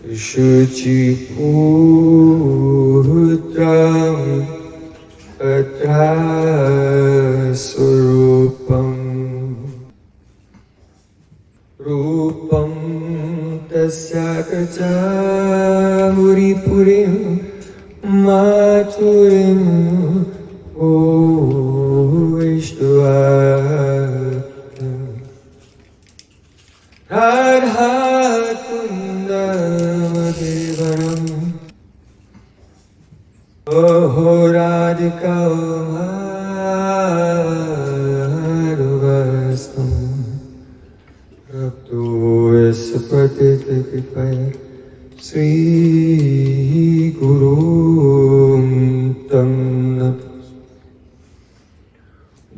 Shuchiputram Atrasurupam Rupam Tasyakacha Huripurim Maturim Vishtuvatam Radha Kunda Devaram Oho Radhika Madhuvastam Rapto Esapatita Kripaya Sri Guru Tam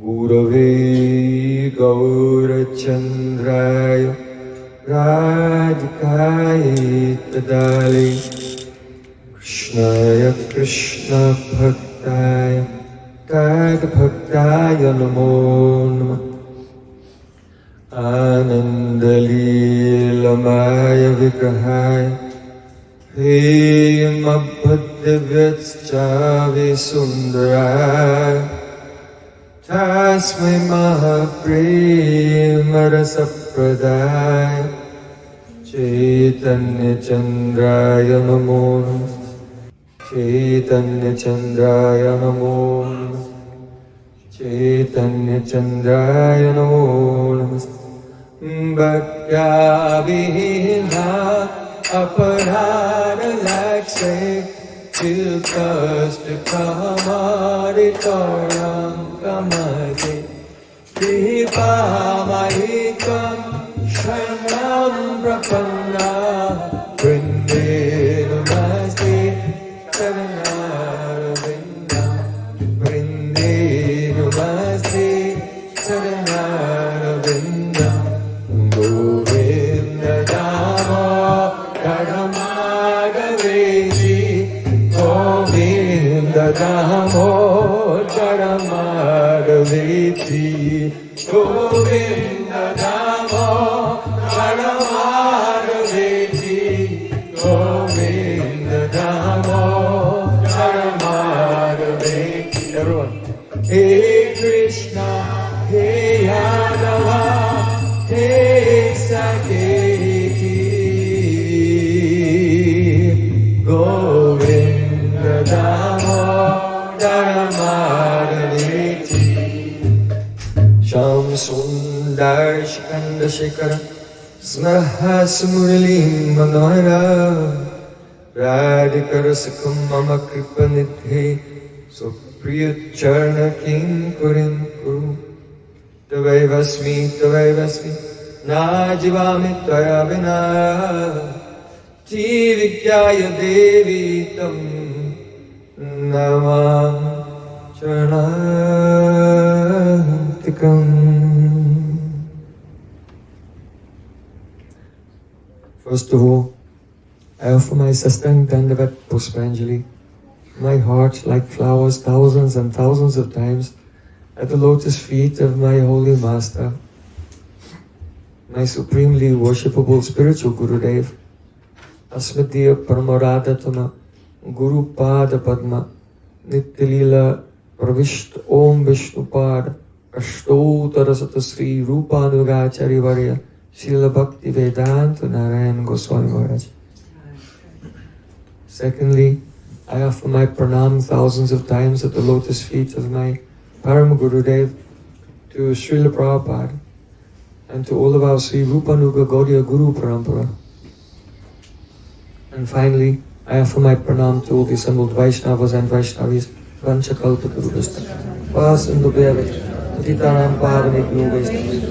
Gurave Gaurachandraya Radhikaya Tadali Krishnaya Krishna Bhaktaya Tad Bhaktaya Namo Namah Anandalilamaya Vigrahaya Hemabhaddivyatschave Sundaraya Tasmai Mahapremarasapradaya Chaitanya Chandraya Namo Chaitanya Chandraya Namo Chaitanya Chandraya Namo Bhaktya-vihina aparara lakse Tilkastikamaritauram kamate Dipamaikam Sharanam Prapanna Vrinde Namaste Saranarvindam Vrinde Namaste Saranarvindam Govinda Damo Dharamagavesi Govinda Damo Dharamagavesi Govinda Damo Dharamagavesi Govinda Damo Dharamagavesi. Everyone. Hey Krishna, Hey Yadava, Hey Saketi, Govinda Damo Dharamagavesi. Sham Sundar Shikanda Shikara Smahas Muralim Manara Radhikara Sikham Mama Kripa Nidhe Supriya Charna King Kurin Kuru Tavai Vasmi Na Jivami Tvaya Vina Jivikyaya Devi Tam Namam Charantikam. First of all, I offer my Sastang Dandavat Pushpanjali, my heart like flowers thousands and thousands of times at the lotus feet of my holy master, my supremely worshipable spiritual Gurudev, Asmadiya Paramaradhatama Guru Pada Padma Nityalila Pravisht Om Vishnupad Ashtotarasata Sri Rupanugachari Varya Srila Bhakti Vedanta Narayan Goswami Maharaj. Secondly, I offer my pranam thousands of times at the lotus feet of my Param Gurudev to Srila Prabhupada and to all of our Sri Rupanuga Gaudiya Guru Parampara. And finally, I offer my pranam to all the assembled Vaishnavas and Vaishnavis, Vanchakalpatarubhasta, Vasandubhyavit, Patitanam Pavanebhyo Vaishnavas.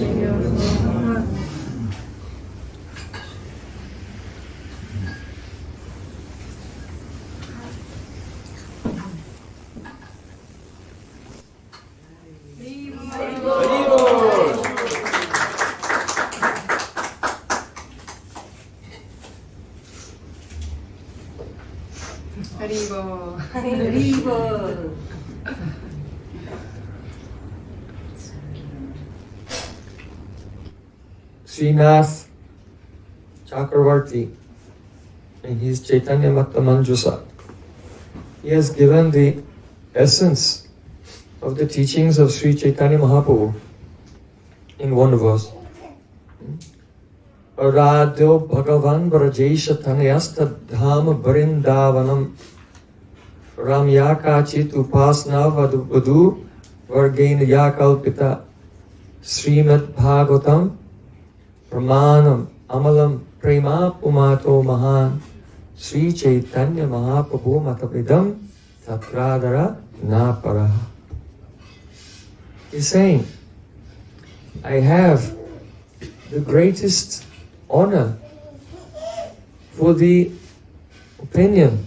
Srinath Chakravarti in his Chaitanya Matta Manjusa, he has given the essence of the teachings of Sri Chaitanya Mahaprabhu in one verse. Aradyo Bhagavan Brajesha Tanayasta Dham Vrindavanam Ramya Kachit Upasna Vadu Vargena Yakalpita Srimad Bhagavatam Pramanam Amalam Prema Pumato Mahan Sri Chaitanya Mahaprabhu Matavidam Tatradara Naparaha. He's saying, I have the greatest honor for the opinion,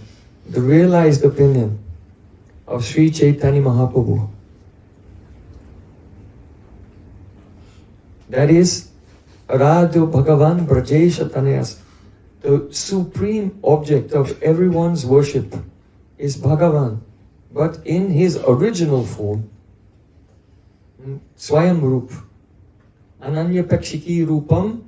the realized opinion of Sri Chaitanya Mahaprabhu. That is, Aradhu Bhagavan Brajesha Tanayas. The supreme object of everyone's worship is Bhagavan, but in his original form, Swayam Rup. Ananya Pakshiki Rupam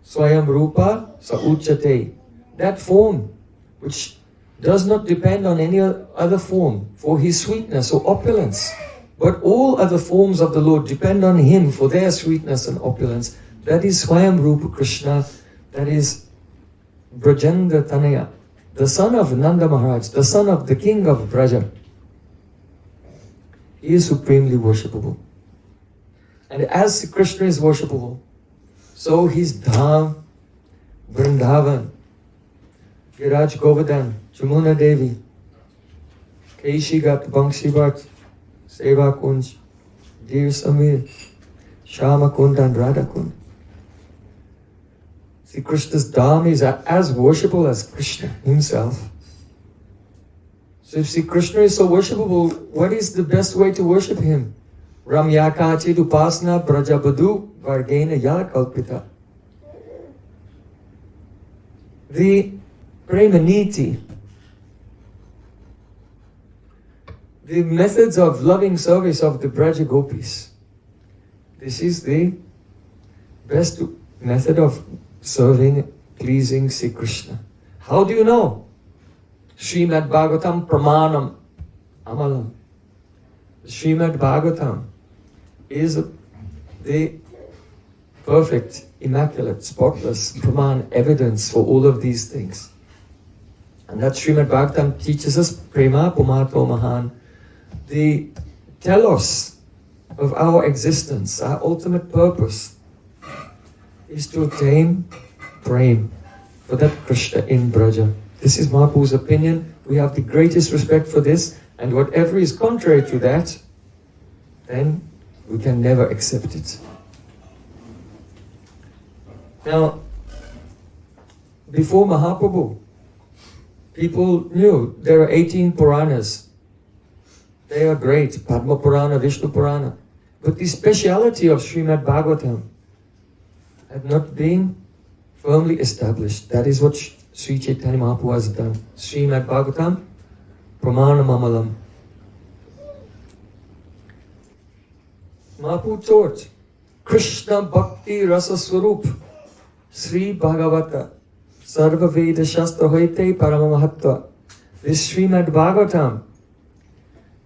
Swayam Rupa Sauchate. That form, which does not depend on any other form for his sweetness or opulence, but all other forms of the Lord depend on him for their sweetness and opulence. That is Swayam Rupa Krishna, that is Brajendra Tanaya, the son of Nanda Maharaj, the son of the king of Braja. He is supremely worshipable. And as Krishna is worshipable, so his Dham, Vrindavan, Giraj Govardhan, Jamuna Devi, Keishigat, Bangshivat, Seva Kunj, Deer Samir, Shama Kund and Radha Kund. See, Krishna's Dham is as worshipable as Krishna himself. So if Sri Krishna is so worshipable, what is the best way to worship him? Ramyakachit upasna brajabadu vargena yakalpita. The premaniti, the methods of loving service of the Braja Gopis. This is the best method of serving, pleasing Sri Krishna. How do you know? Srimad Bhagavatam Pramanam Amalam. Srimad Bhagavatam is the perfect, immaculate, spotless Praman evidence for all of these things. And that Srimad Bhagavatam teaches us Prema Pumato Mahan, the telos of our existence, our ultimate purpose is to attain Prem for that Krishna in Braja. This is Mahaprabhu's opinion. We have the greatest respect for this, and whatever is contrary to that, then we can never accept it. Now, before Mahaprabhu, people knew there are 18 Puranas. They are great, Padma Purana, Vishnu Purana. But the speciality of Srimad Bhagavatam had not been firmly established. That is what Sri Chaitanya Mahaprabhu has done. Srimad Bhagavatam, Pramana Mamalam. Mahaprabhu taught Krishna Bhakti Rasa Swarup Sri Bhagavata Sarva Veda Shastra Hoite Paramamahatva. This Srimad Bhagavatam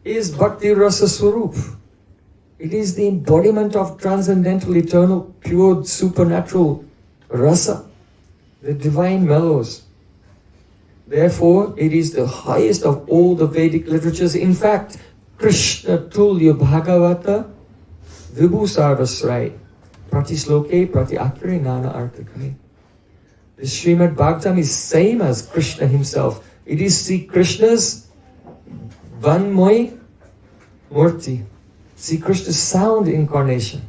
is Bhakti Rasa Swarup. It is the embodiment of transcendental, eternal, pure, supernatural rasa, the divine mellows. Therefore, it is the highest of all the Vedic literatures. In fact, Krishna Tulya Bhagavata Vibhu Sarvasrai Pratisloke Prati-akare Nana Artakai. The Srimad Bhagavatam is same as Krishna himself. It is Sri Krishna's Vanmoy Murti, Sri Krishna's sound incarnation.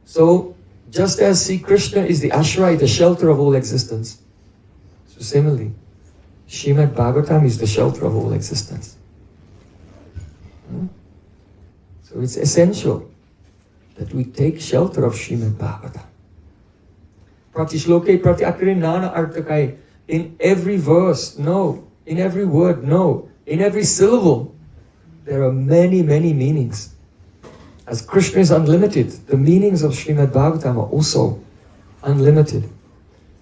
So, just as Sri Krishna is the ashray, the shelter of all existence, so similarly, Srimad Bhagavatam is the shelter of all existence. So it's essential that we take shelter of Srimad Bhagavatam. Pratishloke Prati-akare Nana Artakai. In every verse, no. In every word, no. In every syllable, there are many, many meanings. As Krishna is unlimited, the meanings of Srimad Bhagavatam are also unlimited.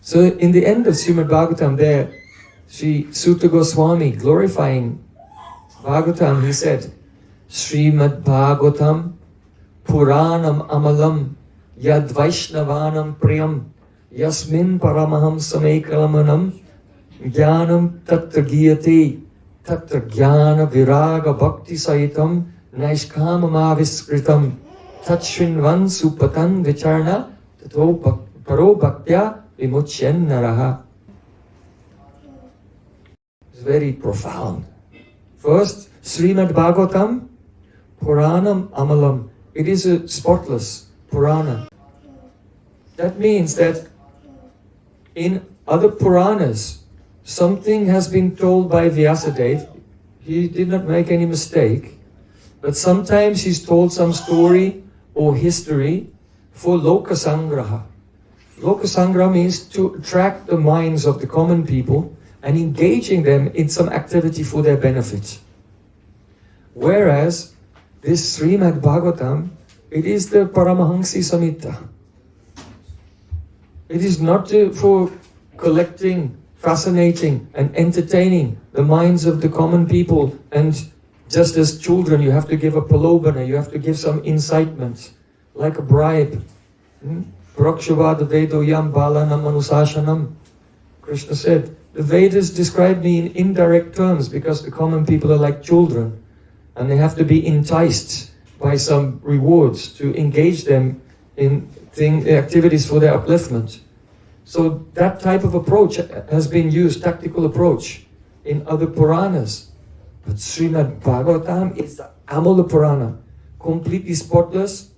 So in the end of Srimad Bhagavatam there, Sri Sutta Goswami glorifying Bhagavatam, he said, Srimad Bhagavatam Puranam Amalam Yad Vaishnavanam Priyam Yasmin Paramaham Samekalamanam Jnanam Tatra Giyate Tatra Jnana Viraga Bhakti Saitam Naishkamamaviskritam Tatshrinvan Supatan Vicharna Tato Paro Bhaktya Vimuchyan Naraha. It's very profound. First, Srimad Bhagavatam Puranam Amalam. It is a spotless Purana. That means that in other Puranas, something has been told by Vyasadeva. He did not make any mistake. But sometimes he's told some story or history for Lokasangraha. Lokasangraha means to attract the minds of the common people and engaging them in some activity for their benefit. Whereas this Srimad Bhagavatam, it is the Paramahansi Samhita. It is not for collecting, fascinating and entertaining the minds of the common people, and just as children you have to give a pralobhana, you have to give some incitement, like a bribe. Prakshavad Vedoyam Balanam Anusashanam. Krishna said, the Vedas describe me in indirect terms because the common people are like children and they have to be enticed by some rewards to engage them in activities for their upliftment. So that type of approach has been used, tactical approach, in other Puranas. But Srimad Bhagavatam is the Amala Purana, completely spotless.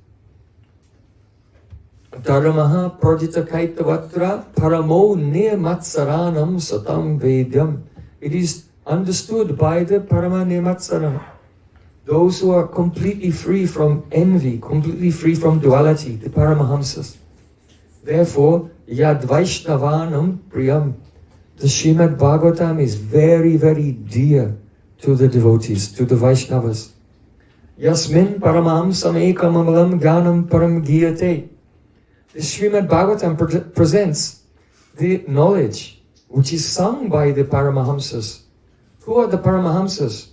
Dharmaha Prajita Kaitavatra Paramo Nirmatsaranam Satam Vedyam. It is understood by the Parama Nirmatsaram. Those who are completely free from envy, completely free from duality, the Paramahamsas. Therefore, Yad Vaishnavanam Priyam. The Srimad Bhagavatam is very, very dear to the devotees, to the Vaishnavas. Yasmin Paramaham Samekam Amalam Ganam Param Giyate. The Srimad Bhagavatam presents the knowledge which is sung by the Paramahamsas. Who are the Paramahamsas?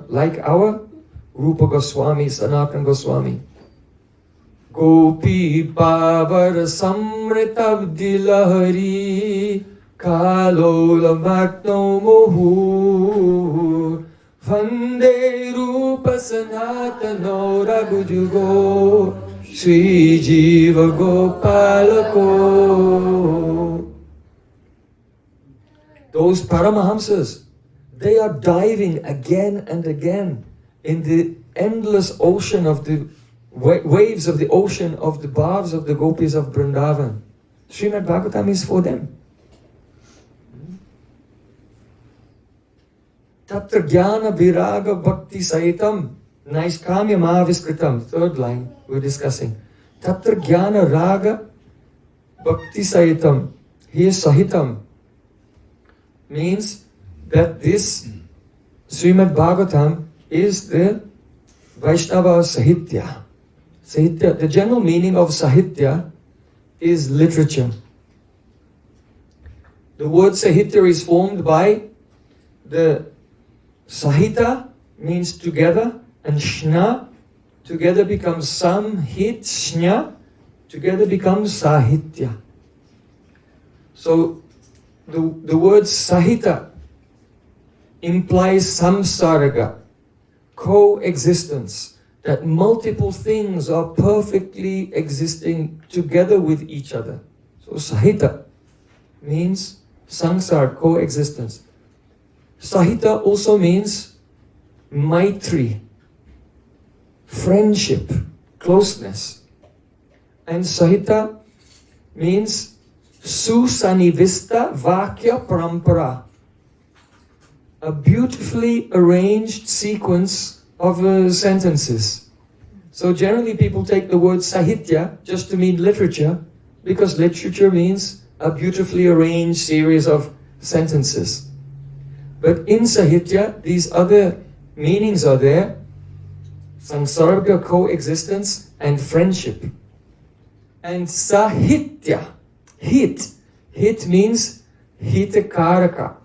Like our Rupa Goswami, Sanatana Goswami. Gopi Pavar Samritabdi Lahari Kalola Makno Mohu Vande Rupa Sanatano Raghujugo Sri Jiva Gopalako. Those Paramahamsas, they are diving again and again in the endless ocean of the waves of the ocean of the bhavs of the gopis of Vrindavan. Srimad Bhagavatam is for them. Tatra jnana viraga bhakti saitam naiskamya mahaviskritam. Third line we're discussing. Tatra jnana raga bhakti saitam. Here sahitam means that this Srimad Bhagavatam is the Vaishnava Sahitya. Sahitya, the general meaning of Sahitya is literature. The word Sahitya is formed by the Sahita means together, and Shna together becomes Samhit, Shnya together becomes Sahitya. So the word Sahita implies samsarga, coexistence, that multiple things are perfectly existing together with each other. So Sahita means samsara, coexistence. Sahita also means maitri, friendship, closeness. And Sahita means susanivista vakya parampara, a beautifully arranged sequence of sentences. So generally people take the word Sahitya just to mean literature, because literature means a beautifully arranged series of sentences. But in Sahitya, these other meanings are there. Samsarga, coexistence, and friendship. And Sahitya, hit Hit means hitakaraka,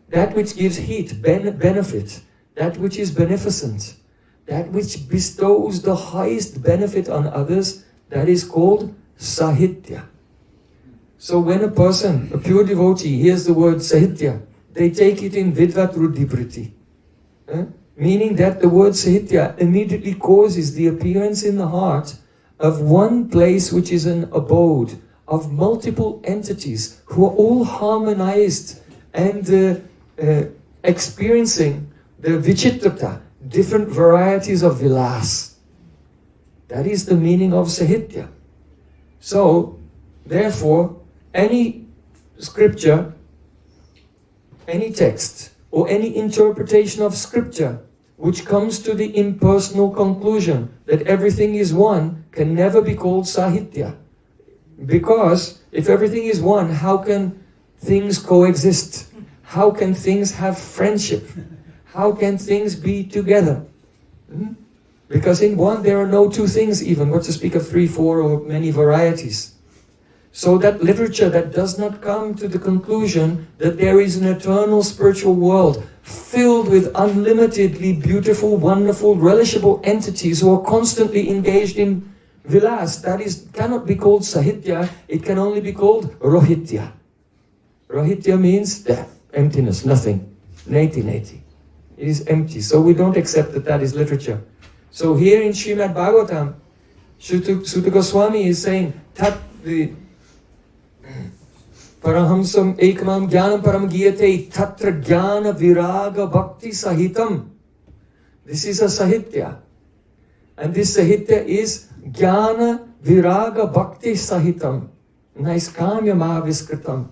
that which gives heat, benefit, that which is beneficent, that which bestows the highest benefit on others, that is called sahitya. So when a person, a pure devotee, hears the word sahitya, they take it in vidvat rudipriti. Meaning that the word sahitya immediately causes the appearance in the heart of one place which is an abode of multiple entities who are all harmonized and experiencing the vichitrata, different varieties of vilas. That is the meaning of sahitya. So, therefore, any scripture, any text, or any interpretation of scripture which comes to the impersonal conclusion that everything is one can never be called sahitya. Because if everything is one, how can things coexist? How can things have friendship? How can things be together? Because in one there are no two things even, what to speak of 3, 4 or many varieties. So that literature that does not come to the conclusion that there is an eternal spiritual world filled with unlimitedly beautiful, wonderful, relishable entities who are constantly engaged in vilas, that is, cannot be called sahitya, it can only be called rohitya. Rohitya means emptiness, nothing, neti. It is empty, so we don't accept that that is literature. So here in Srimad Bhagavatam, Sutta Goswami is saying, Parahamsam ekmam jnanam param giyate tatra jnana viraga bhakti sahitam. This is a sahitya. And this sahitya is jnana viraga bhakti sahitam. Naiskamya mahaviskritam.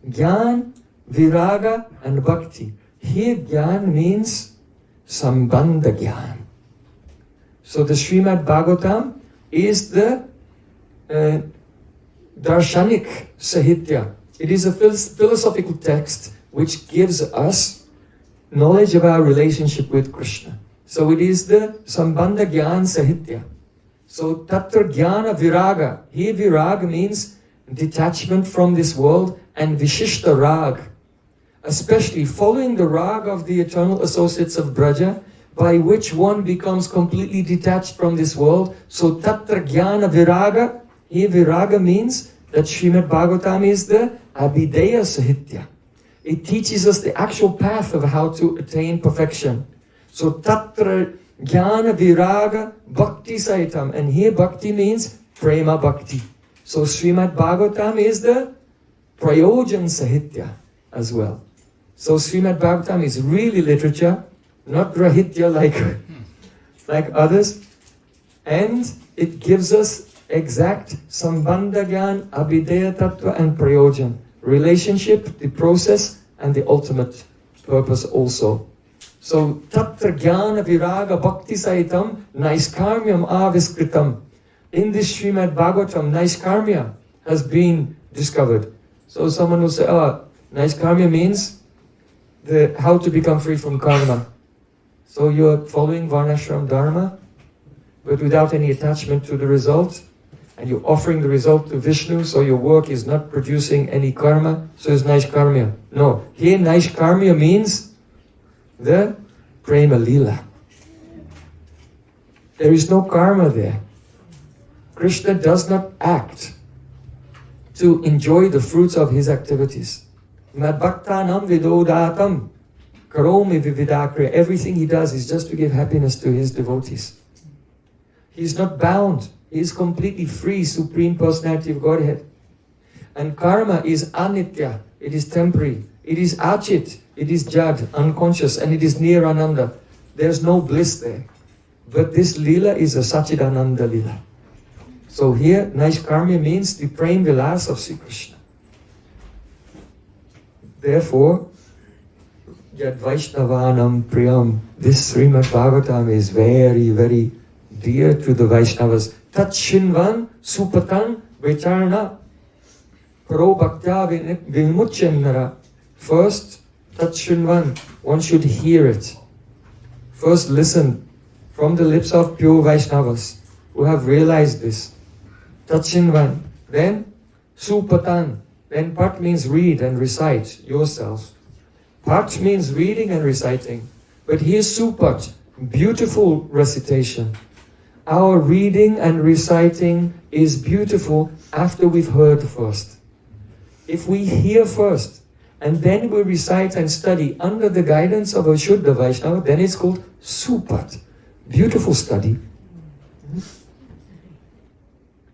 Jnana, viraga and bhakti. Here jnana means sambandha jnana. So the Srimad Bhagavatam is the darshanik sahitya. It is a philosophical text which gives us knowledge of our relationship with Krishna. So it is the sambandha jnana sahitya. So tatra jnana viraga. Here viraga means detachment from this world, and vishishta rag, especially following the rag of the eternal associates of Braja, by which one becomes completely detached from this world. So tatra jnana viraga. Here viraga means that Srimad Bhagavatam is the abhideya sahitya. It teaches us the actual path of how to attain perfection. So tatra jnana viraga bhakti sahitam. And here bhakti means prema bhakti. So Srimad Bhagavatam is the Prayojan sahitya as well. So Srimad Bhagavatam is really literature, not rahitya like others. And it gives us exact sambandha gyan, abheda-abheda-tattva and prayojan. Relationship, the process, and the ultimate purpose also. So, tatra jnana viraga bhakti sahitam naiskarmyam aviskritam. In this Srimad Bhagavatam, naiskarmya has been discovered. So someone will say, naiskarmya means how to become free from karma. So you're following varnashram dharma, but without any attachment to the result, and you're offering the result to Vishnu, so your work is not producing any karma, so it's naishkarmya. No, here naishkarmya means the prema lila. There is no karma there. Krishna does not act to enjoy the fruits of his activities. Mad bhaktanam vidodatam karomi vividakriya. Everything he does is just to give happiness to his devotees. He is not bound. He is completely free, Supreme Personality of Godhead. And karma is anitya. It is temporary. It is achit. It is jad, unconscious. And it is near ananda. There's no bliss there. But this lila is a sachidananda lila. So here, naishkarmya means the prem vilas of Sri Krishna. Therefore, Yad Vaishnavanam Priyam, this Srimad Bhagavatam is very, very dear to the Vaishnavas. Tat Shinvan Supatan Vicharna Pro Bhaktya Vimuchyannara. First, Tat Shinvan, one should hear it. First listen from the lips of pure Vaishnavas who have realized this. Tat Shinvan. Then, Supatan, then pat means read and recite yourself. Pat means reading and reciting. But here's supat, beautiful recitation. Our reading and reciting is beautiful after we've heard first. If we hear first, and then we recite and study under the guidance of a Shuddha Vaishnava, then it's called supat, beautiful study.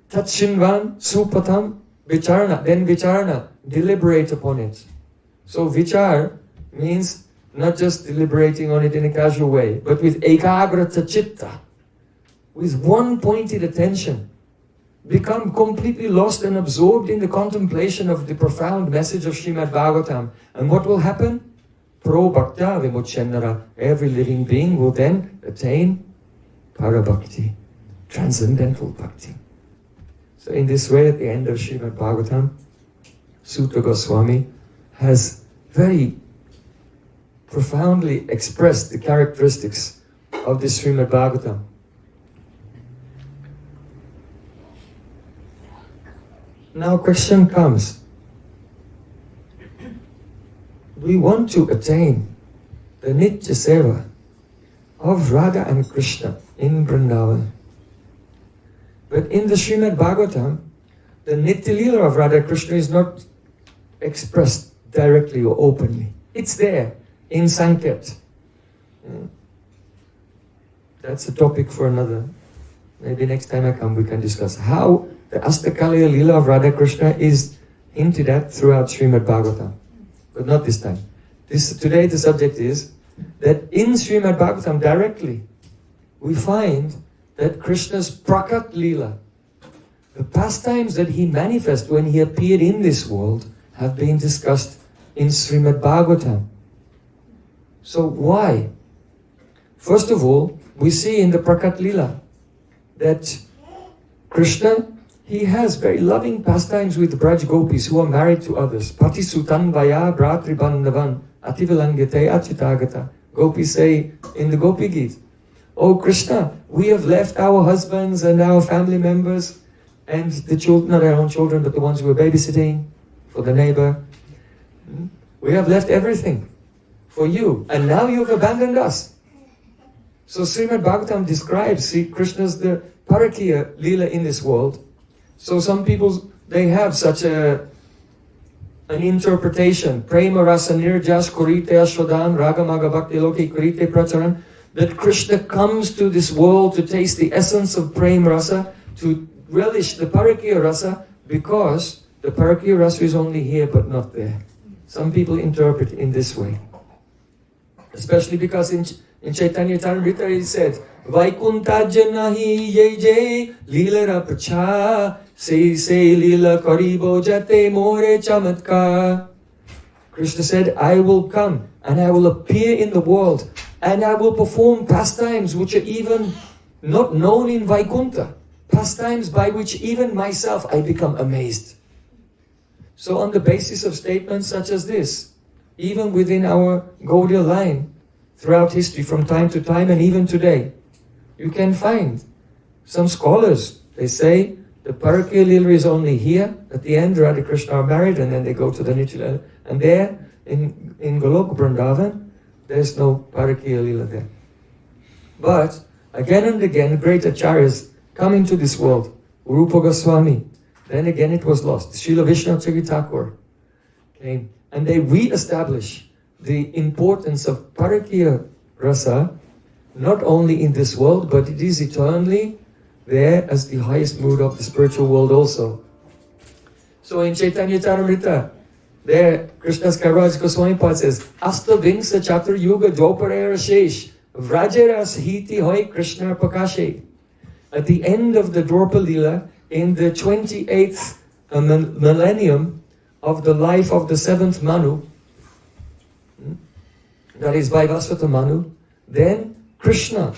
Tatshinvan, supatam, vicharana, then vicharana, deliberate upon it. So vichar means not just deliberating on it in a casual way, but with ekagrata chitta, with one pointed attention. Become completely lost and absorbed in the contemplation of the profound message of Srimad Bhagavatam. And what will happen? Pro bhakta vimuchenara. Every living being will then attain parabhakti, transcendental bhakti. So in this way, at the end of Srimad Bhagavatam, Suta Goswami has very profoundly expressed the characteristics of this Srimad Bhagavatam. Now question comes. We want to attain the Nitya Seva of Radha and Krishna in Vrindavan. But in the Srimad Bhagavatam, the Nitya Leela of Radha and Krishna is not expressed directly or openly. It's there in Sanket. That's a topic for another. Maybe next time I come we can discuss how the Astakaliya Leela of Radha Krishna is hinted at throughout Srimad Bhagavatam. But not this time. Today the subject is that in Srimad Bhagavatam directly we find that Krishna's Prakat Leela, the pastimes that he manifested when he appeared in this world, have been discussed in Srimad Bhagavatam. So why? First of all, we see in the Prakat Leela that Krishna, he has very loving pastimes with Braj Gopis who are married to others. Pati Sutan Vaya Bratri Bandhavan Ativilangate Achitagata. Gopis say in the Gopi Geet, "Oh Krishna, we have left our husbands and our family members and the children, not our own children, but the ones who were babysitting for the neighbor. We have left everything for you, and now you've abandoned us." So Srimad Bhagavatam describes Sri Krishna's the Parakiya Leela in this world. So some people, they have such an interpretation, Prema Rasa Nirjas Kurite Ashodam Ragamaga Bhakti Loki Kurite Pracharan, that Krishna comes to this world to taste the essence of Prema Rasa, to relish the Parakiya Rasa, because the Parakiya Rasa is only here but not there. Some people interpret it in this way. Especially because in Chaitanya Charitamrita it said, Vaikunta janahi ye je lila rapacha se lila karibo jate more chamatkar. Krishna said, I will come and I will appear in the world and I will perform pastimes which are even not known in Vaikunta. Pastimes by which even myself I become amazed. So on the basis of statements such as this, even within our Gaudiya line, throughout history from time to time and even today, you can find some scholars, they say the Parakiya Leela is only here, at the end Radha Krishna are married and then they go to the Nitya Leela. And there, in Golok Vrindavan, there's no Parakiya Leela there. But again and again, great acharyas come into this world. Rupa Goswami, then again it was lost. Srila Vishnu Thakur came and they re-establish the importance of Parakiya Rasa, not only in this world, but it is eternally there as the highest mood of the spiritual world also. So in Chaitanya Charitamrita, there Krishna's Kaviraj Goswami Pad says, Asta Vingsa Chatur Yuga Dwaparera Shesh Vrajaras Hiti Hoy Krishna Pakashe. At the end of the Dwapara Leela, in the 28th millennium of the life of the 7th Manu, that is Vaivasvata Manu, then Krishna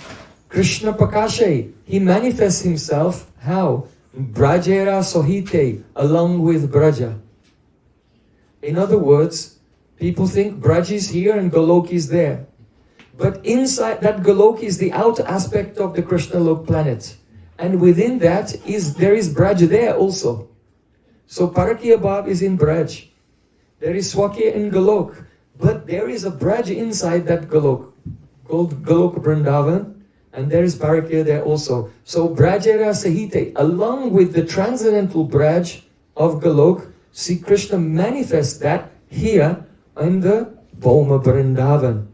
Pakashe, he manifests himself, how? Brajera Sohite, along with Braja. In other words, people think Braj is here and Golok is there. But inside that Golok is the outer aspect of the Krishna Lok planet. And within that there is Braj there also. So Parakiya Bhav is in Braj. There is Swakya in Golok. But there is a Braj inside that Golok, called Golok Vrindavan, and there is Parakiya there also. So Brajera Sahite, along with the transcendental Braj of Golok, Sri Krishna manifests that here in the Bhoma Vrindavan.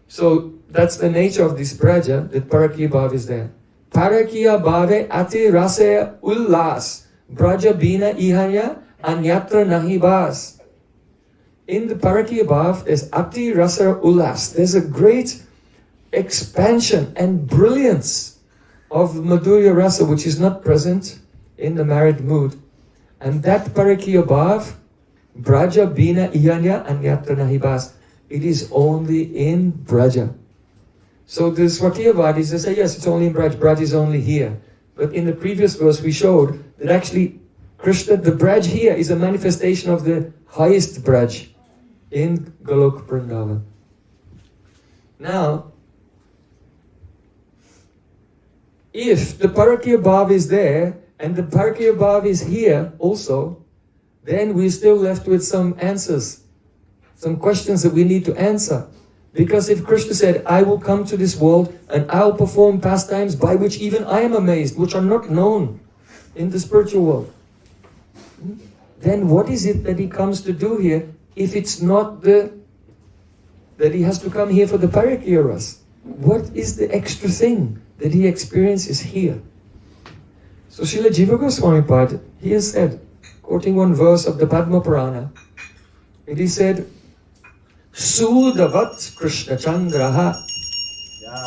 So that's the nature of this Braja, that Parakiya Bhav is there. Parakiya Bhave Ati Rase Ullas Braja Bina Ihanya Anyatra Nahi Bas. In the Parakiya Bhav, there's Ati Rasa Ullas. There's a great expansion and brilliance of Madhurya Rasa, which is not present in the married mood. And that Parakiya Bhav, Braja Bina Ihanya Anyatra Nahi Bas, it is only in Braja. So the Swakya Vadis, they say, yes, it's only in Braj, Braj is only here. But in the previous verse we showed that actually Krishna, the Braj here is a manifestation of the highest Braj in Golok Vrindavan. Now, if the Parakiya Bhav is there and the Parakiya Bhav is here also, then we're still left with some answers, some questions that we need to answer. Because if Krishna said, I will come to this world and I'll perform pastimes by which even I am amazed, which are not known in the spiritual world, then what is it that he comes to do here if it's not that he has to come here for the Parakiya Ras? What is the extra thing that he experiences here? So Srila Jiva Goswami Pad, he has said, quoting one verse of the Padma Purana, and he said, Sudavat Krishna Chandraha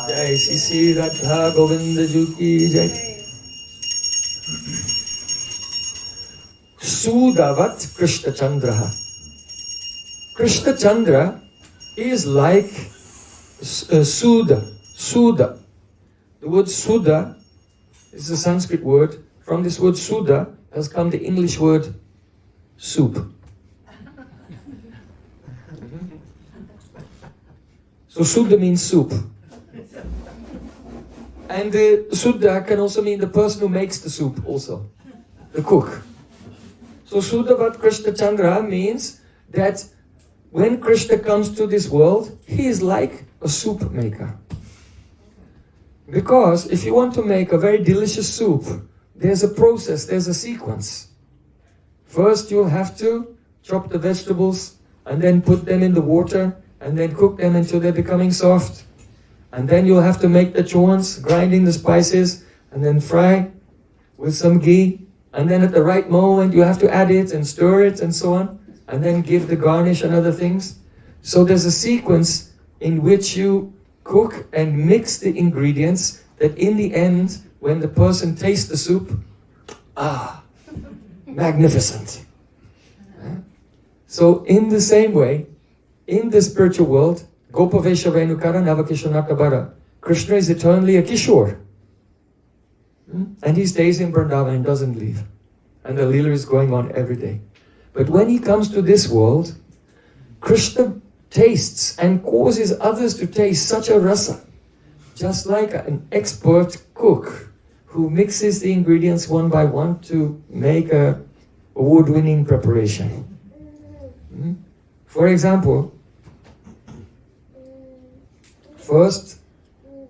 Jai Sisi Radha Govinda Juki Jai. Sudavat Krishna Chandraha. Krishna Chandra is like Suda. Suda. The word Suda is a Sanskrit word. From this word Suda has come the English word soup. So Suddha means soup. And the Suddha can also mean the person who makes the soup also. The cook. So Suddhavat Krishna Chandra means that when Krishna comes to this world, he is like a soup maker. Because if you want to make a very delicious soup, there's a process, there's a sequence. First you'll have to chop the vegetables and then put them in the water and then cook them until they're becoming soft. And then you'll have to make the chawans, grinding the spices, and then fry with some ghee. And then at the right moment you have to add it and stir it and so on. And then give the garnish and other things. So there's a sequence in which you cook and mix the ingredients that in the end, when the person tastes the soup, magnificent. So in the same way, in the spiritual world, Gopavesha Venukara Navakishonakabara, Krishna is eternally a Kishore. And he stays in Vrindavan and doesn't leave. And the Leela is going on every day. But when he comes to this world, Krishna tastes and causes others to taste such a rasa, just like an expert cook who mixes the ingredients one by one to make a award-winning preparation. For example, first,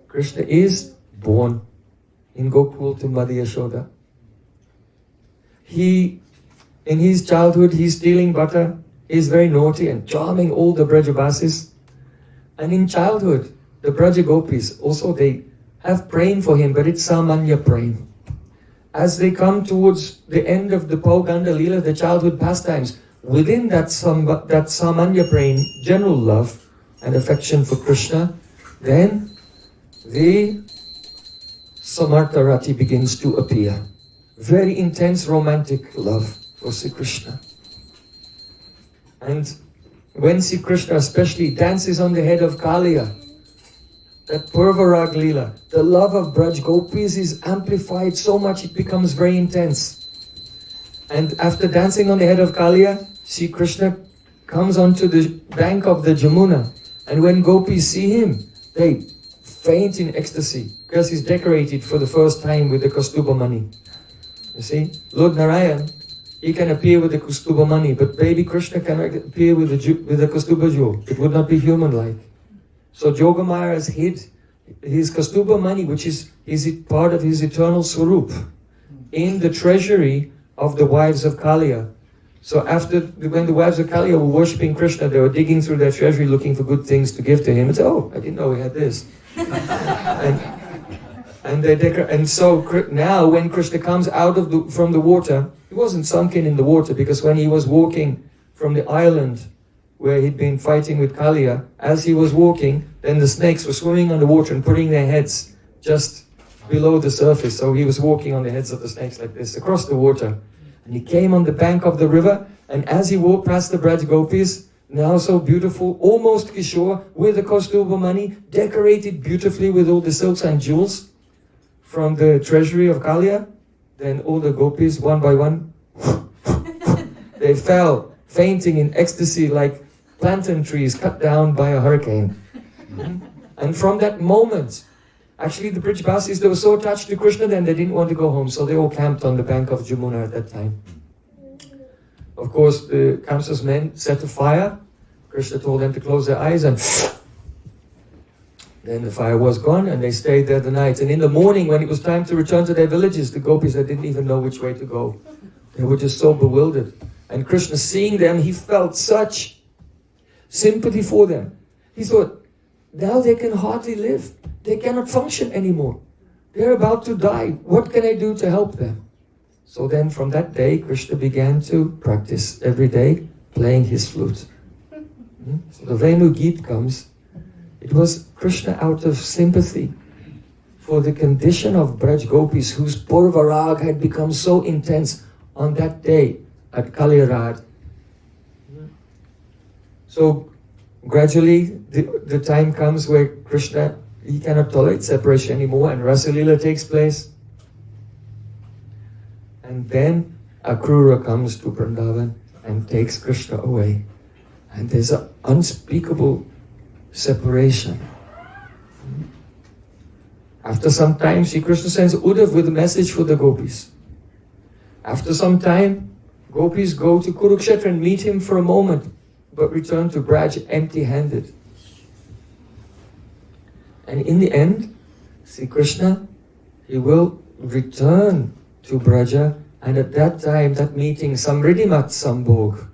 Krishna is born in Gokul to Mother Yashoda. In his childhood, he's stealing butter. He's very naughty and charming all the Brajabasis. And in childhood, the Braja Gopis, also they have praying for him, but it's Samanya praying. As they come towards the end of the Pauganda Leela, the childhood pastimes, within that Samanya praying, general love and affection for Krishna, then the Samartha-rati begins to appear. Very intense romantic love for Sri Krishna. And when Sri Krishna especially dances on the head of Kaliya, that Purvarag Leela, the love of Braj Gopis is amplified so much it becomes very intense. And after dancing on the head of Kaliya, Sri Krishna comes onto the bank of the Jamuna. And when Gopis see him, they faint in ecstasy because he's decorated for the first time with the Kaustubha mani. You see, Lord Narayan, he can appear with the Kaustubha mani, but baby Krishna cannot appear with the Kaustubha jewel. It would not be human-like. So Yogamaya has hid his Kaustubha mani, which is part of his eternal Swarup, in the treasury of the wives of Kaliya. So when the wives of Kaliya were worshipping Krishna, they were digging through their treasury looking for good things to give to him. And say, oh, I didn't know we had this. and so now when Krishna comes out from the water, he wasn't sunken in the water, because when he was walking from the island where he'd been fighting with Kaliya, as he was walking, then the snakes were swimming on the water and putting their heads just below the surface. So he was walking on the heads of the snakes like this, across the water. And he came on the bank of the river, and as he walked past the Braj Gopis, now so beautiful, almost Kishore, with the Kaustubha mani, decorated beautifully with all the silks and jewels from the treasury of Kaliya, then all the gopis, one by one, they fell, fainting in ecstasy like plantain trees cut down by a hurricane. And from that moment, actually the Brijbasis, they were so attached to Krishna, then they didn't want to go home, so they all camped on the bank of Jamuna at that time. Of course, the Kamsa's men set a fire. Krishna told them to close their eyes, and then the fire was gone, and they stayed there the night. And in the morning, when it was time to return to their villages, the gopis, they didn't even know which way to go. They were just so bewildered. And Krishna, seeing them, he felt such sympathy for them. He thought, now they can hardly live. They cannot function anymore. They're about to die. What can I do to help them? So then from that day, Krishna began to practice every day, playing his flute. So the Venu Geet comes. It was Krishna out of sympathy for the condition of Braj Gopis, whose Purva Rag had become so intense on that day at Kalirad. So gradually the time comes where Krishna, he cannot tolerate separation anymore, and Rasa Leela takes place. And then Akrura comes to Vrindavan and takes Krishna away. And there's an unspeakable separation. After some time, Sri Krishna sends Uddhav with a message for the gopis. After some time, gopis go to Kurukshetra and meet him for a moment, but return to Braj empty-handed. And in the end, Sri Krishna, he will return to Braja, and at that time, that meeting, Samriddhimat Sambhog,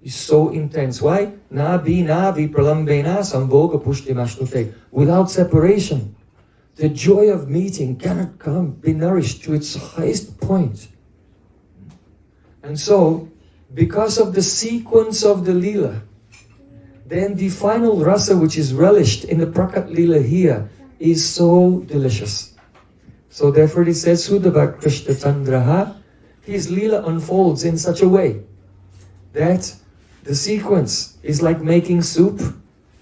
is so intense. Why? Na bina vipralambena sambhoga pushtimashnute. Without separation, the joy of meeting cannot be nourished to its highest point. And so, because of the sequence of the Leela, then the final rasa which is relished in the Prakat Leela here is so delicious. So therefore it says, Sudava Krishna Chandraha, his Leela unfolds in such a way that the sequence is like making soup,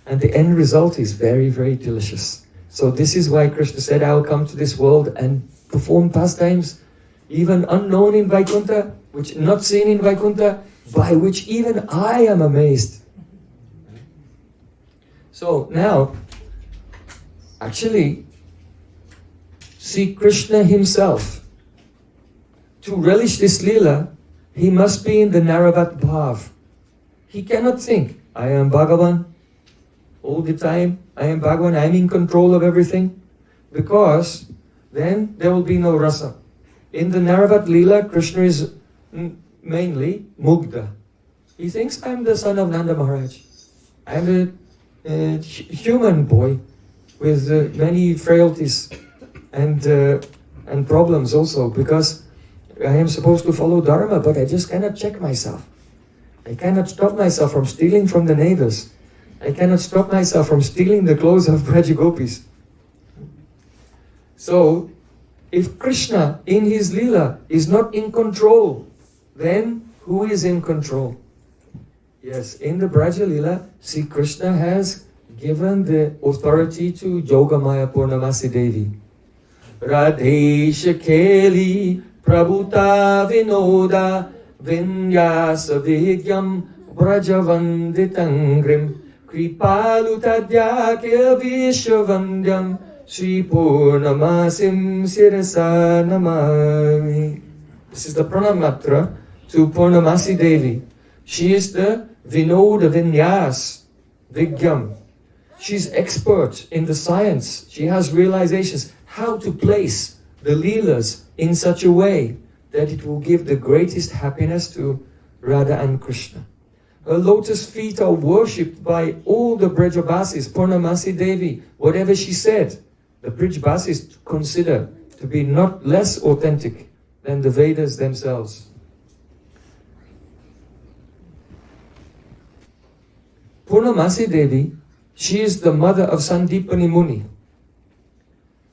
and the end result is very, very delicious. So this is why Krishna said, I will come to this world and perform pastimes, even unknown in Vaikuntha, which not seen in Vaikuntha, by which even I am amazed. So now, actually, see Krishna himself, to relish this Leela, he must be in the Naravat Bhav. He cannot think, I am Bhagavan all the time, I am Bhagavan, I am in control of everything, because then there will be no rasa. In the Naravat Leela, Krishna is mainly Mugdha. He thinks, I am the son of Nanda Maharaj. I am a human boy with many frailties and problems also, because I am supposed to follow Dharma, but I just cannot check myself. I cannot stop myself from stealing from the neighbors. I cannot stop myself from stealing the clothes of Braja Gopis. So, if Krishna in his Leela is not in control, then who is in control? Yes, in the Braja Leela, see, Krishna has given the authority to Yogamaya Purnamasi Devi. Radhesha Keli Prabhuta Vinoda Vinyasa Vigyam Brajavanditangrim Kripalutadhyakya Vishwavandyam Sri Purnamasim Sirasa Namami. This is the pranamatra to Purnamasi Devi. She is the Vinoda Vinyas Vigyam. She's expert in the science. She has realizations how to place the Leelas in such a way that it will give the greatest happiness to Radha and Krishna. Her lotus feet are worshipped by all the Brajabasis, Purnamasi Devi. Whatever she said, the Brajabasis consider to be not less authentic than the Vedas themselves. Purnamasi Devi, she is the mother of Sandipani Muni.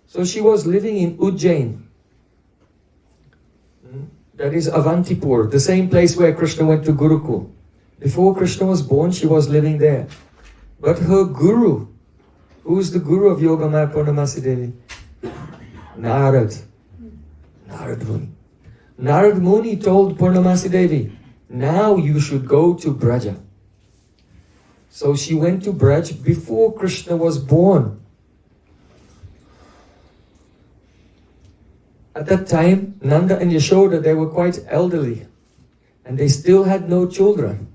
So she was living in Ujjain. That is Avantipur, the same place where Krishna went to Gurukul. Before Krishna was born, she was living there. But her guru, who is the guru of Yogamaya Purnamasi Devi? Narad Muni. Narad Muni told Purnamasi Devi, now you should go to Braja. So she went to Braj before Krishna was born. At that time, Nanda and Yashoda, they were quite elderly. And they still had no children.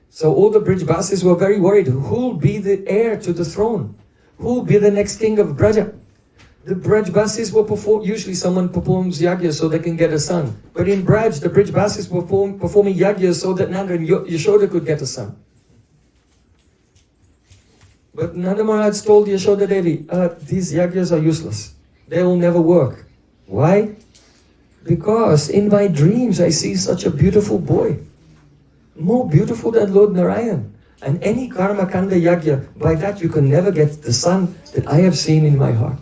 So all the Brijbasis were very worried. Who will be the heir to the throne? Who will be the next king of Braja? The Brijbasis were usually someone performs yagya so they can get a son. But in Braj, the Brijbasis were performing yagya so that Nanda and Yashoda could get a son. But Nanda Maharaj told Yashoda Devi, these yagyas are useless. They will never work. Why? Because in my dreams I see such a beautiful boy. More beautiful than Lord Narayan. And any karma kanda yagya, by that you can never get the son that I have seen in my heart.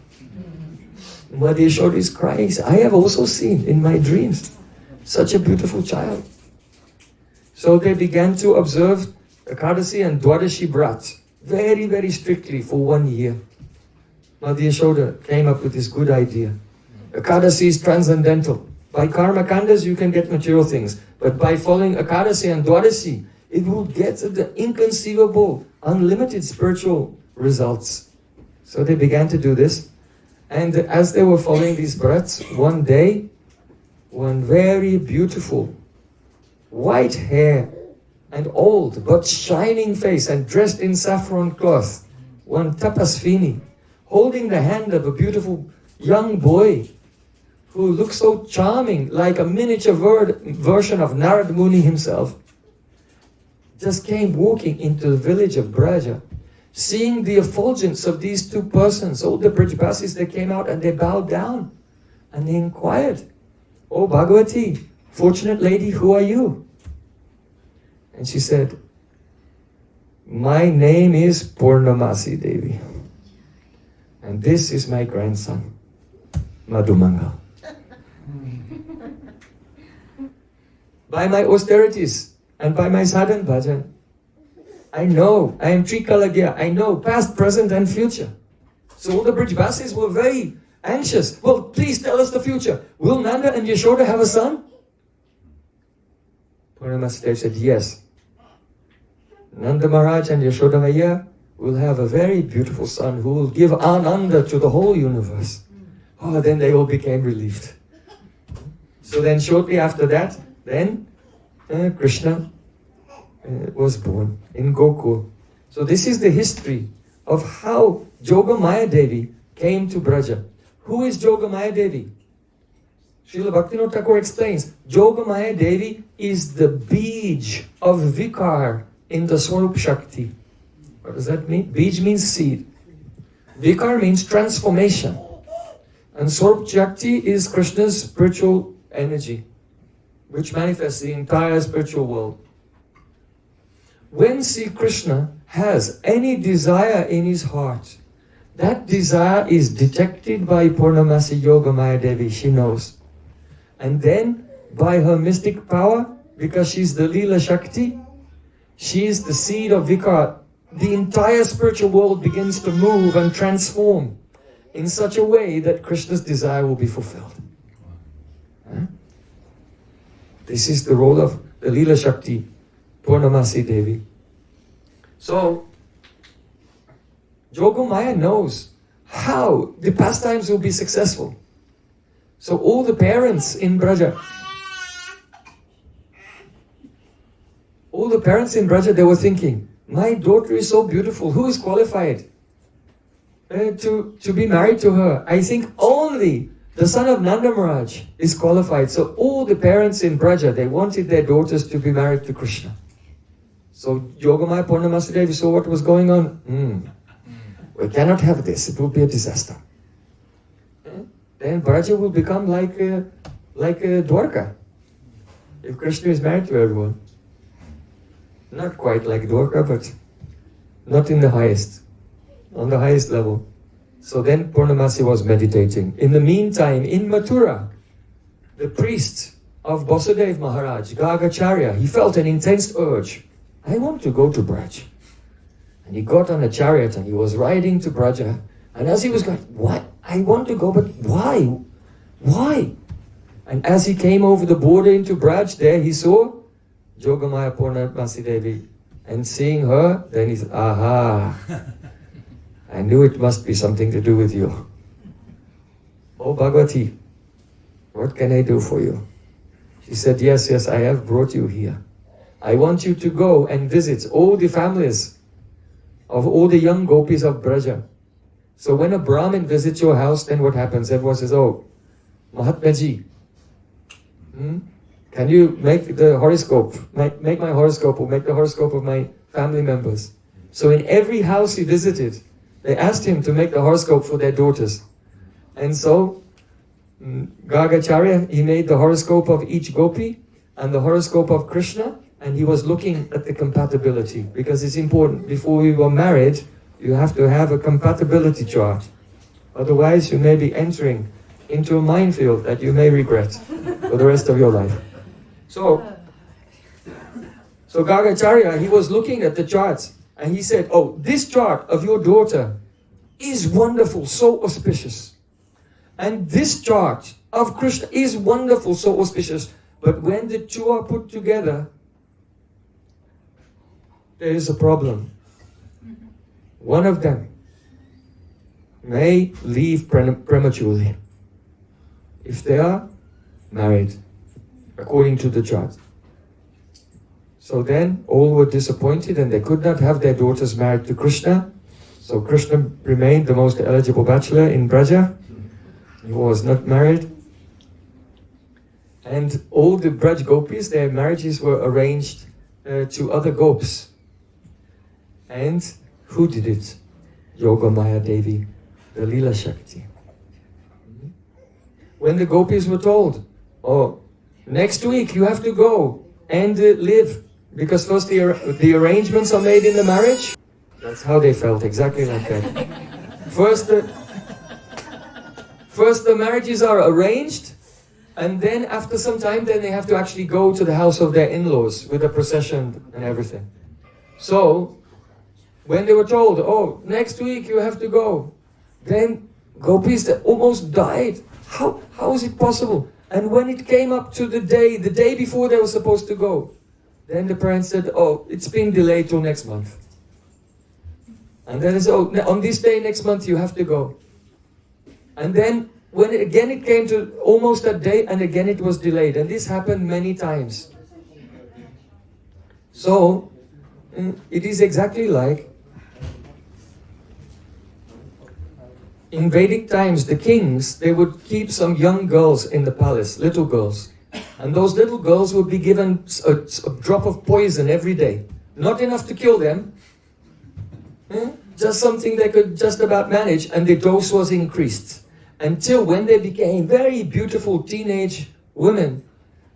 Mother Yashoda is crying. I have also seen in my dreams such a beautiful child. So they began to observe Ekadasi and Dwadashi Brat very, very strictly for 1 year. Mother Yashoda came up with this good idea. Ekadasi is transcendental. By karma kandas you can get material things. But by following Ekadasi and Dwadashi, it will get the inconceivable, unlimited spiritual results. So they began to do this. And as they were following these brats, one day, one very beautiful, white hair and old but shining face and dressed in saffron cloth, one tapasvini, holding the hand of a beautiful young boy who looked so charming, like a miniature version of Narad Muni himself, just came walking into the village of Braja. Seeing the effulgence of these two persons, all the Brijbasis, they came out and they bowed down and they inquired, "Oh Bhagavati, fortunate lady, who are you?" And she said, "My name is Purnamasi Devi. And this is my grandson, Madhumangal. By my austerities and by my sadhan bhajan, I know, I am Trikalagya, I know past, present and future." So all the Brijbasis were very anxious. "Well, please tell us the future. Will Nanda and Yashoda have a son?" Purnamasi Devi said, "Yes. Nanda Maharaj and Yashoda Maya will have a very beautiful son who will give Ananda to the whole universe." Oh, then they all became relieved. So then shortly after that, then Krishna was born in Gokul. So this is the history of how Jogamaya Devi came to Braja. Who is Jogamaya Devi? Srila Bhaktivinoda Thakur explains, Jogamaya Devi is the bij of Vikar in the Swarup Shakti. What does that mean? Bij means seed. Vikar means transformation. And Swarup Shakti is Krishna's spiritual energy, which manifests the entire spiritual world. When Sri Krishna has any desire in his heart, that desire is detected by Purnamasi Yogamaya Devi, she knows. And then, by her mystic power, because she's the Leela Shakti, she is the seed of Vikar. The entire spiritual world begins to move and transform in such a way that Krishna's desire will be fulfilled. This is the role of the Leela Shakti, Purnamasi Devi. So, Jogamaya knows how the pastimes will be successful. So all the parents in Braja, all the parents in Braja, they were thinking, my daughter is so beautiful, who is qualified to be married to her? I think only the son of Nanda Maharaj is qualified. So all the parents in Braja, they wanted their daughters to be married to Krishna. So Yogamaya Purnamasi Devi saw what was going on. We cannot have this, it will be a disaster. Then Braja will become like Dwarka, if Krishna is married to everyone. Not quite like Dwarka, but not in the highest, on the highest level. So then Purnamasi was meditating. In the meantime, in Mathura, the priest of Vasudev Maharaj, Gargacharya, he felt an intense urge. I want to go to Braj. And he got on a chariot and he was riding to Braja. And as he was going, what? I want to go, but why? Why? And as he came over the border into Braj, there he saw Yogamaya Purnamasi Devi. And seeing her, then he said, aha, I knew it must be something to do with you. Oh Bhagavati, what can I do for you? She said, yes, I have brought you here. I want you to go and visit all the families of all the young gopis of Braja. So when a Brahmin visits your house, then what happens? Everyone says, oh, Mahatma Ji, can you make the horoscope, make my horoscope, or make the horoscope of my family members? So in every house he visited, they asked him to make the horoscope for their daughters. And so Gargacharya, he made the horoscope of each gopi and the horoscope of Krishna, and he was looking at the compatibility, because it's important. Before we were married, you have to have a compatibility chart. Otherwise, you may be entering into a minefield that you may regret for the rest of your life. So Gargacharya, he was looking at the charts, and he said, oh, this chart of your daughter is wonderful, so auspicious. And this chart of Krishna is wonderful, so auspicious. But when the two are put together, there is a problem. One of them may leave prematurely if they are married, according to the chart. So then all were disappointed and they could not have their daughters married to Krishna. So Krishna remained the most eligible bachelor in Braja. He was not married. And all the Braj gopis, their marriages were arranged to other gopis. And who did it? Yogamaya Devi, the Leela Shakti. When the gopis were told, oh, next week you have to go and live, because first the arrangements are made in the marriage. That's how they felt, exactly like that. First the marriages are arranged, and then after some time, then they have to actually go to the house of their in-laws with a procession and everything. So, when they were told, oh, next week you have to go, then gopis that almost died. How is it possible? And when it came up to the day before they were supposed to go, then the parents said, oh, it's been delayed till next month. And then they said, oh, on this day next month you have to go. And then when it came to almost that day, and again it was delayed. And this happened many times. So, it is exactly like in Vedic times, the kings, they would keep some young girls in the palace, little girls. And those little girls would be given a drop of poison every day. Not enough to kill them, just something they could just about manage, and the dose was increased. Until when they became very beautiful teenage women,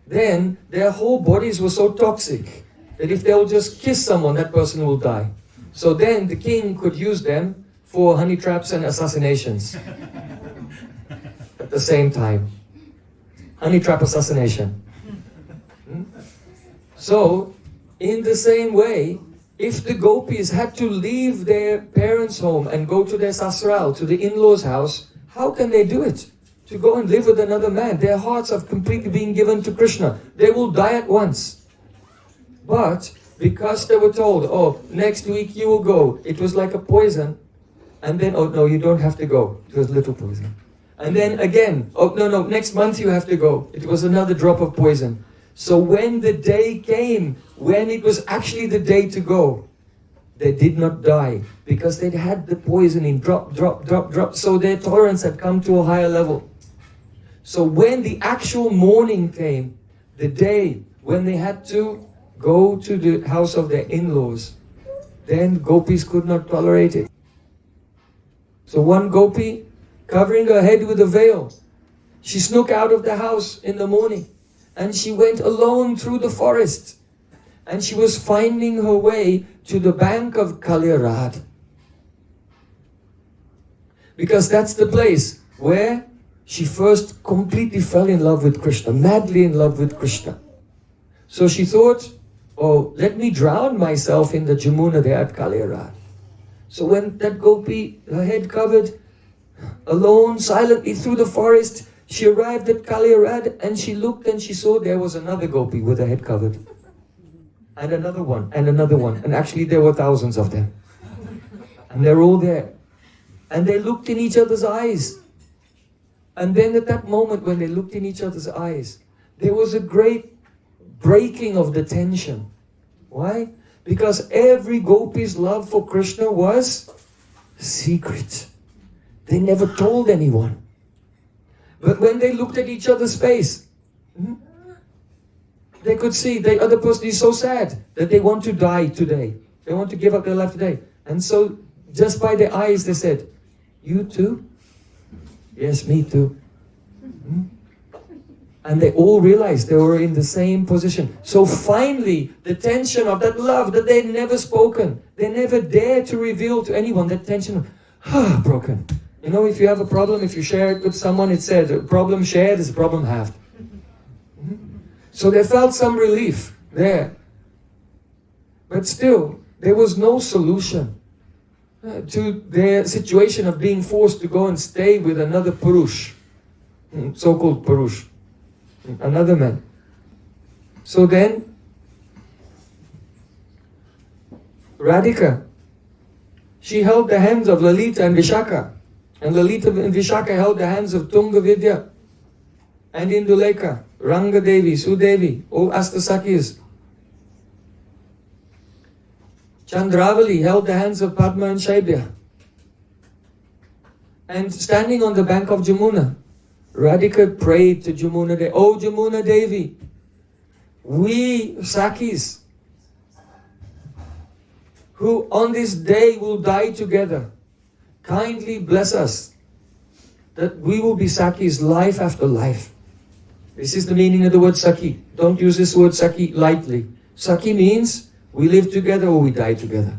then their whole bodies were so toxic that if they'll just kiss someone, that person will die. So then the king could use them for honey traps and assassinations at the same time. Honey trap assassination. So, in the same way, if the gopis had to leave their parents' home and go to their sasral, to the in-laws' house, how can they do it? To go and live with another man. Their hearts are completely being given to Krishna. They will die at once. But, because they were told, oh, next week you will go, it was like a poison. And then, oh no, you don't have to go. It was little poison. And then again, oh no, next month you have to go. It was another drop of poison. So when the day came, when it was actually the day to go, they did not die because they'd had the poisoning drop, drop, drop, drop. So their tolerance had come to a higher level. So when the actual morning came, the day when they had to go to the house of their in-laws, then gopis could not tolerate it. So one gopi, covering her head with a veil, she snuck out of the house in the morning and she went alone through the forest. And she was finding her way to the bank of Kalyarad. Because that's the place where she first completely fell in love with Krishna, madly in love with Krishna. So she thought, oh, let me drown myself in the Jamuna there at Kalyarad. So when that gopi, her head covered, alone, silently through the forest, she arrived at Kalyarad and she looked and she saw there was another gopi with her head covered. And another one, and another one. And actually there were thousands of them. And they're all there. And they looked in each other's eyes. And then at that moment when they looked in each other's eyes, there was a great breaking of the tension. Why? Because every gopi's love for Krishna was secret. They never told anyone. But when they looked at each other's face, they could see the other person is so sad that they want to die today. They want to give up their life today. And so just by their eyes they said, you too? Yes, me too. And they all realized they were in the same position. So finally, the tension of that love that they'd never spoken, they never dared to reveal to anyone, that tension broken. You know, if you have a problem, if you share it with someone, it said, a problem shared is a problem halved. So they felt some relief there. But still, there was no solution to their situation of being forced to go and stay with another Purush, so-called Purush, another man. So then, Radhika, she held the hands of Lalita and Vishaka. And Lalita and Vishaka held the hands of Tunga Vidya and Induleka, Ranga Devi, Sudevi, all Astasakis. Chandravali held the hands of Padma and Shaibya. And standing on the bank of Jamuna, Radhika prayed to Jamuna Devi, "Oh Jamuna Devi, we Sakis, who on this day will die together, kindly bless us, that we will be Sakis life after life." This is the meaning of the word Saki. Don't use this word Saki lightly. Saki means we live together or we die together.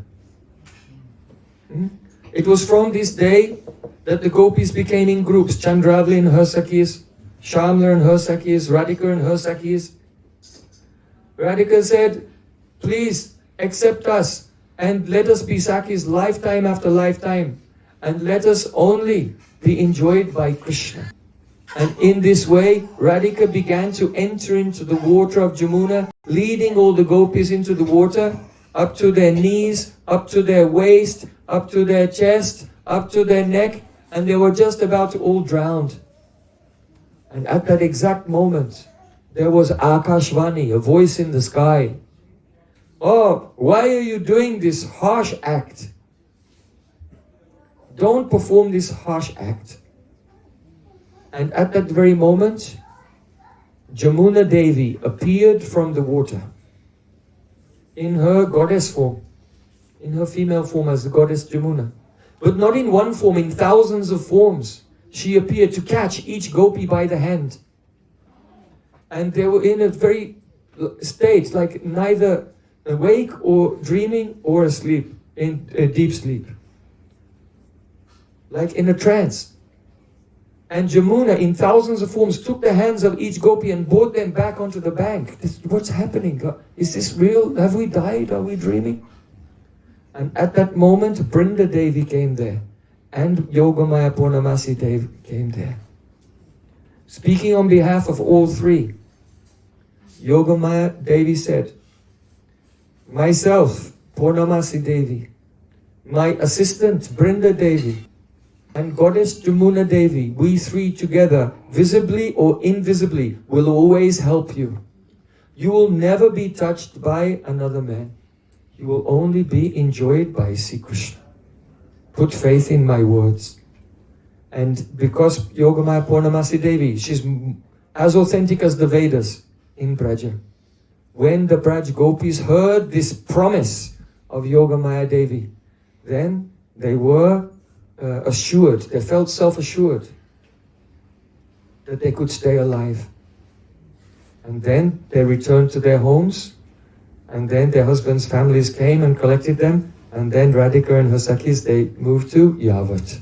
It was from this day that the gopis became in groups. Chandravali and her Sakis, Shamla and her Sakis, Radhika and her Sakis. Radhika said, please accept us and let us be Sakis lifetime after lifetime. And let us only be enjoyed by Krishna. And in this way, Radhika began to enter into the water of Jamuna, leading all the gopis into the water, up to their knees, up to their waist, up to their chest, up to their neck, and they were just about to all drown. And at that exact moment, there was Akashvani, a voice in the sky. "Oh, why are you doing this harsh act? Don't perform this harsh act." And at that very moment, Jamuna Devi appeared from the water in her goddess form, in her female form as the goddess Jamuna. But not in one form, in thousands of forms. She appeared to catch each gopi by the hand. And they were in a very state, like neither awake or dreaming or asleep, in a deep sleep. Like in a trance. And Jamuna, in thousands of forms, took the hands of each gopi and brought them back onto the bank. What's happening? Is this real? Have we died? Are we dreaming? And at that moment, Brinda Devi came there. And Yogamaya Purnamasi Devi came there. Speaking on behalf of all three, Yogamaya Devi said, myself, Purnamasi Devi, my assistant, Brinda Devi, and Goddess Jamuna Devi, we three together, visibly or invisibly, will always help you. You will never be touched by another man. You will only be enjoyed by Sri Krishna. Put faith in my words. And because Yogamaya Purnamasi Devi, she's as authentic as the Vedas in Braja. When the Braj Gopis heard this promise of Yogamaya Devi, then they were assured, they felt self-assured that they could stay alive. And then they returned to their homes, and then their husbands' families came and collected them, and then Radhika and her Sakhis, they moved to Yavat.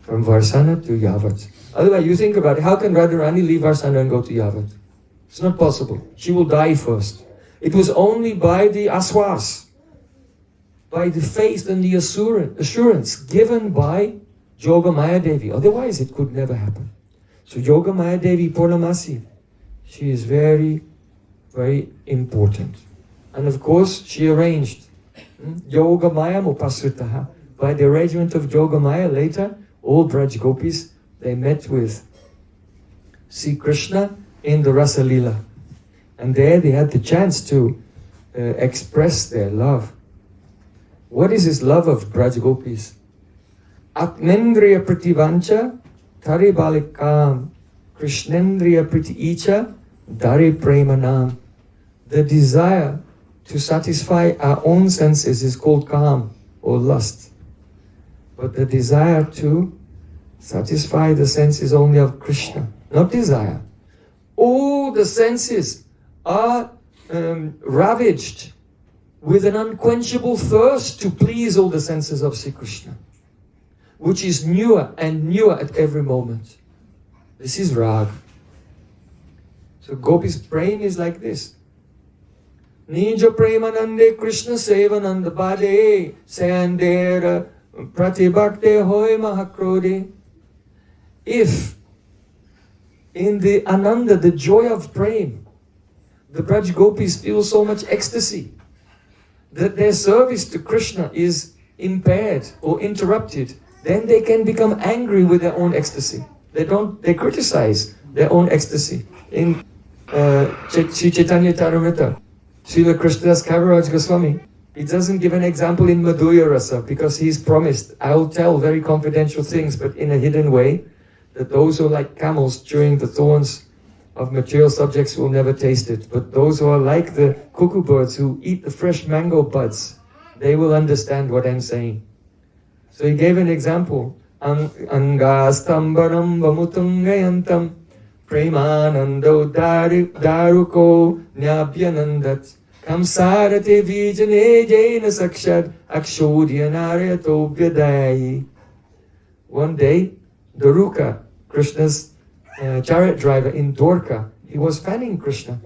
From Varsana to Yavat. Otherwise, you think about it, how can Radharani leave Varsana and go to Yavat? It's not possible. She will die first. It was only by the aswas, by the faith and the assurance given by Yogamaya Devi. Otherwise, it could never happen. So Yogamaya Devi Purnamasi, she is very, very important. And of course, she arranged Yogamaya Mupasritaha. By the arrangement of Yogamaya later, all Braj Gopis, they met with Sri Krishna in the Rasa Lila. And there they had the chance to express their love. What is this love of Braj Gopis? Atmendriya Prativancha Tari Balikam Krishnendriya Priti Icha Dari Premanam. The desire to satisfy our own senses is called kam or lust. But the desire to satisfy the senses only of Krishna, not desire. All the senses are ravaged with an unquenchable thirst to please all the senses of Sri Krishna, which is newer and newer at every moment. This is rag. So Gopi's praying is like this. Nija premanande Krishna sevananda bade sayandera pratibhakte hoy mahakrode. If in the ananda, the joy of Prem, the Braj Gopis feel so much ecstasy that their service to Krishna is impaired or interrupted, then they can become angry with their own ecstasy. They criticize their own ecstasy. In Sri Chaitanya Charitamrita, Srila Krishnadas Kaviraj Goswami, he doesn't give an example in Madhurya Rasa because he's promised, I'll tell very confidential things, but in a hidden way, that those who are like camels chewing the thorns of material subjects will never taste it. But those who are like the cuckoo birds who eat the fresh mango buds, they will understand what I'm saying. So he gave an example. Angastambaram vamutungayantam premanando daruko nyabhyanandat kamsarate vijane jena sakshad akshodyanaryato vyadayi. One day, Daruka, Krishna's chariot driver in Dwarka, he was fanning Krishna.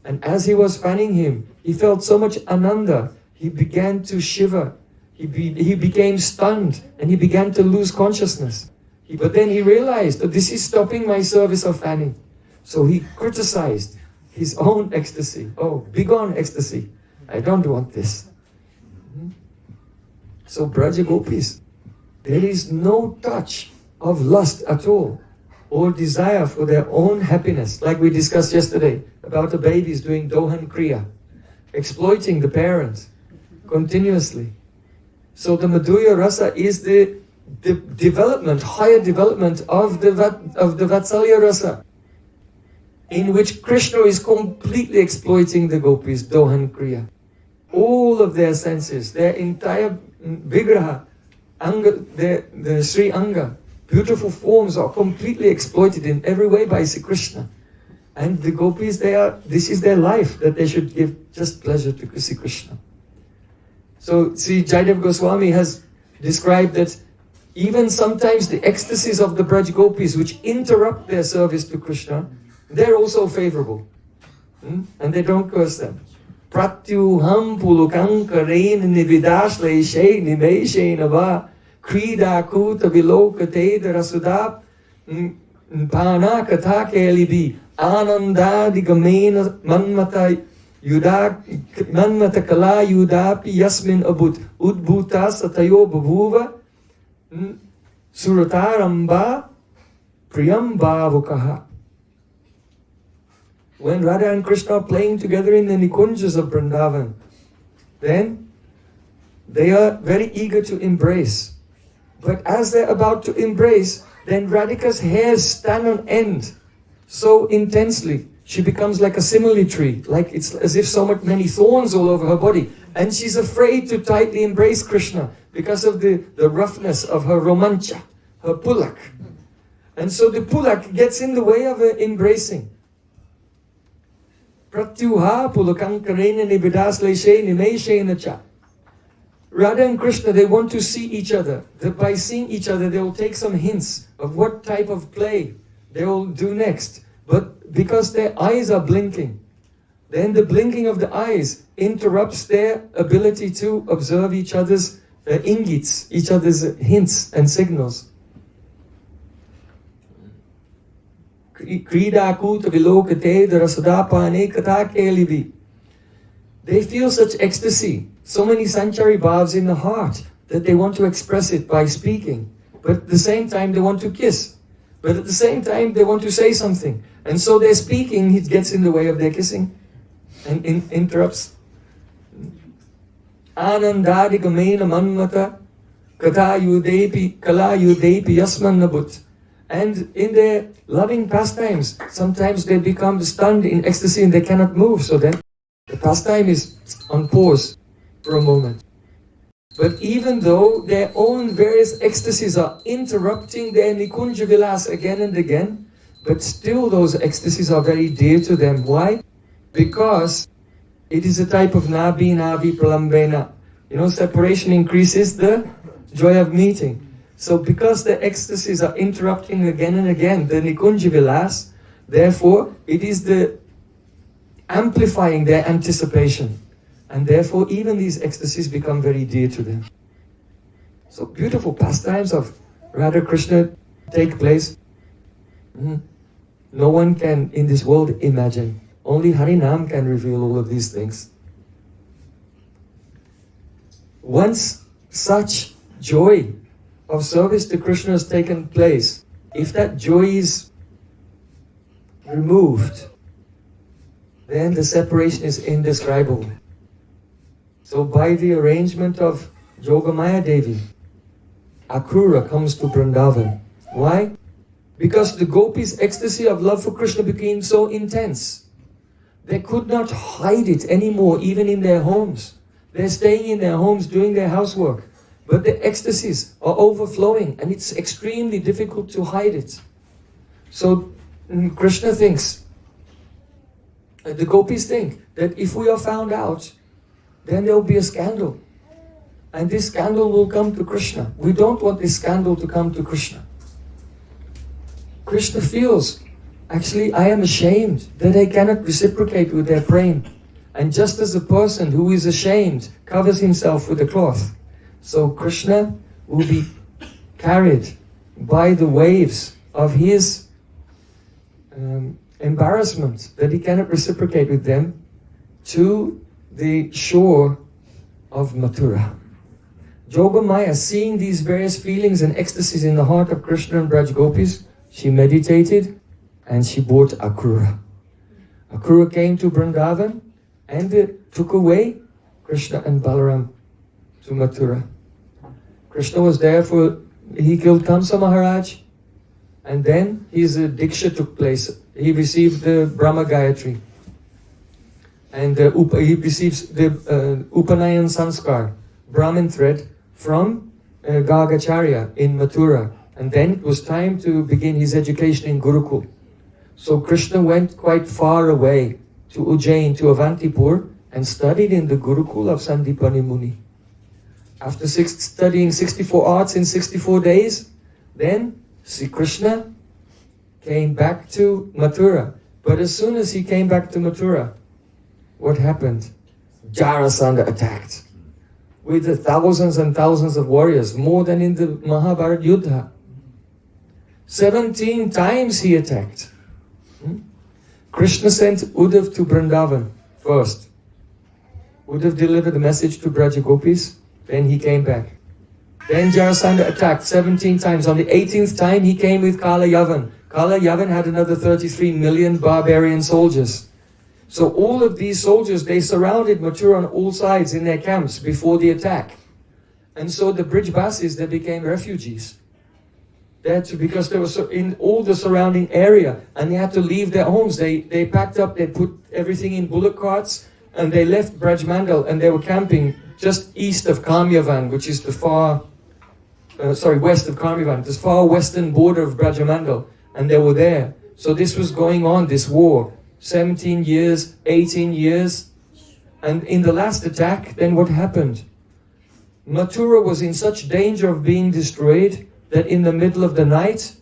And as he was fanning him, he felt so much ananda, he began to shiver. He became stunned and he began to lose consciousness. But then he realized that this is stopping my service of fanning. So he criticized his own ecstasy. Oh, begone ecstasy. I don't want this. So Braja Gopis, there is no touch of lust at all, or desire for their own happiness, like we discussed yesterday about the babies doing Dohan Kriya, exploiting the parents continuously. So the Madhurya Rasa is the development, higher development of the Vatsalya Rasa, in which Krishna is completely exploiting the gopis, Dohan Kriya. All of their senses, their entire Vigraha, Anga, the Sri Anga, beautiful forms are completely exploited in every way by Sri Krishna. And the gopis, this is their life, that they should give just pleasure to Sri Krishna. So Sri Jaydev Goswami has described that even sometimes the ecstasies of the Braj Gopis, which interrupt their service to Krishna, they're also favorable. And they don't curse them. Pratyuham pulukankarein nividashleishe nimeshe nava krida kuta vilokate darasudap pana katha kelibi anandadi gamena manmata kala yudapi yasmin abut udbhuta satayo bhavuva surataramba priyam bhavukaha. when Radha and Krishna are playing together in the Nikunjas of Vrindavan, then they are very eager to embrace. But as they're about to embrace, then Radhika's hairs stand on end so intensely. She becomes like a simile tree, like it's as if so many thorns all over her body. And she's afraid to tightly embrace Krishna because of the roughness of her romancha, her pulak. And so the pulak gets in the way of her embracing. Pratyuha pulakankarena nibidasleshe nimeshena cha. Radha and Krishna, they want to see each other. By seeing each other, they will take some hints of what type of play they will do next. But because their eyes are blinking, then the blinking of the eyes interrupts their ability to observe each other's ingits, each other's hints and signals. Kridakuta vilokate darasudapane kata kelivi. They feel such ecstasy, so many sanchari bhavs in the heart, that they want to express it by speaking. But at the same time they want to kiss. But at the same time they want to say something. And so their speaking, it gets in the way of their kissing and interrupts. Anandadi gamena manmata kata yudepi kala yudepi yasman nabut. And in their loving pastimes, sometimes they become stunned in ecstasy and they cannot move. So then the pastime is on pause for a moment. But even though their own various ecstasies are interrupting their Nikunja Vilas again and again, but still those ecstasies are very dear to them. Why? Because it is a type of nabi pralambena. Separation increases the joy of meeting. So because the ecstasies are interrupting again and again the Nikunja Vilas, therefore it is the amplifying their anticipation. And therefore even these ecstasies become very dear to them. So beautiful pastimes of Radha Krishna take place. No one can in this world imagine. Only Harinam can reveal all of these things. Once such joy of service to Krishna has taken place, if that joy is removed, then the separation is indescribable. So by the arrangement of Jogamaya Devi, Akrura comes to Vrindavan. Why? Because the gopis' ecstasy of love for Krishna became so intense. They could not hide it anymore, even in their homes. They're staying in their homes doing their housework. But the ecstasies are overflowing and it's extremely difficult to hide it. So Krishna thinks, the gopis think that if we are found out, then there will be a scandal. And this scandal will come to Krishna. We don't want this scandal to come to Krishna. Krishna feels, actually I am ashamed that I cannot reciprocate with their prem. And just as a person who is ashamed covers himself with a cloth, so Krishna will be carried by the waves of his embarrassment that he cannot reciprocate with them to the shore of Mathura. Jogamaya, seeing these various feelings and ecstasies in the heart of Krishna and Braj Gopis, she meditated and she brought Akrura. Akrura came to Vrindavan and took away Krishna and Balaram to Mathura. Krishna was there he killed Kamsa Maharaj, and then his Diksha took place. He received the Brahma Gayatri. And he receives the Upanayan Sanskar, Brahmin thread, from Gargacharya in Mathura. And then it was time to begin his education in Gurukul. So Krishna went quite far away to Ujjain, to Avantipur, and studied in the Gurukul of Sandipani Muni. After studying 64 arts in 64 days, then Sri Krishna came back to Mathura. But as soon as he came back to Mathura, what happened? Jarasandha attacked with the thousands and thousands of warriors, more than in the Mahabharata Yuddha. 17 times he attacked. Krishna sent Uddhav to Vrindavan first. Uddhav delivered the message to Braja Gopis, then he came back. Then Jarasandha attacked 17 times. On the 18th time he came with Kala Yavan. Kala Yavan had another 33 million barbarian soldiers. So all of these soldiers, they surrounded Mathura on all sides in their camps before the attack. And so the Brijbasis, they became refugees. Because they were in all the surrounding area and they had to leave their homes. They packed up, they put everything in bullock carts and they left Brajmandal and they were camping just east of Kamyavan, which is the west of Kamyavan, this far western border of Brajmandal. And they were there. So this was going on, this war. 17 years, 18 years. And in the last attack, then what happened? Mathura was in such danger of being destroyed that in the middle of the night,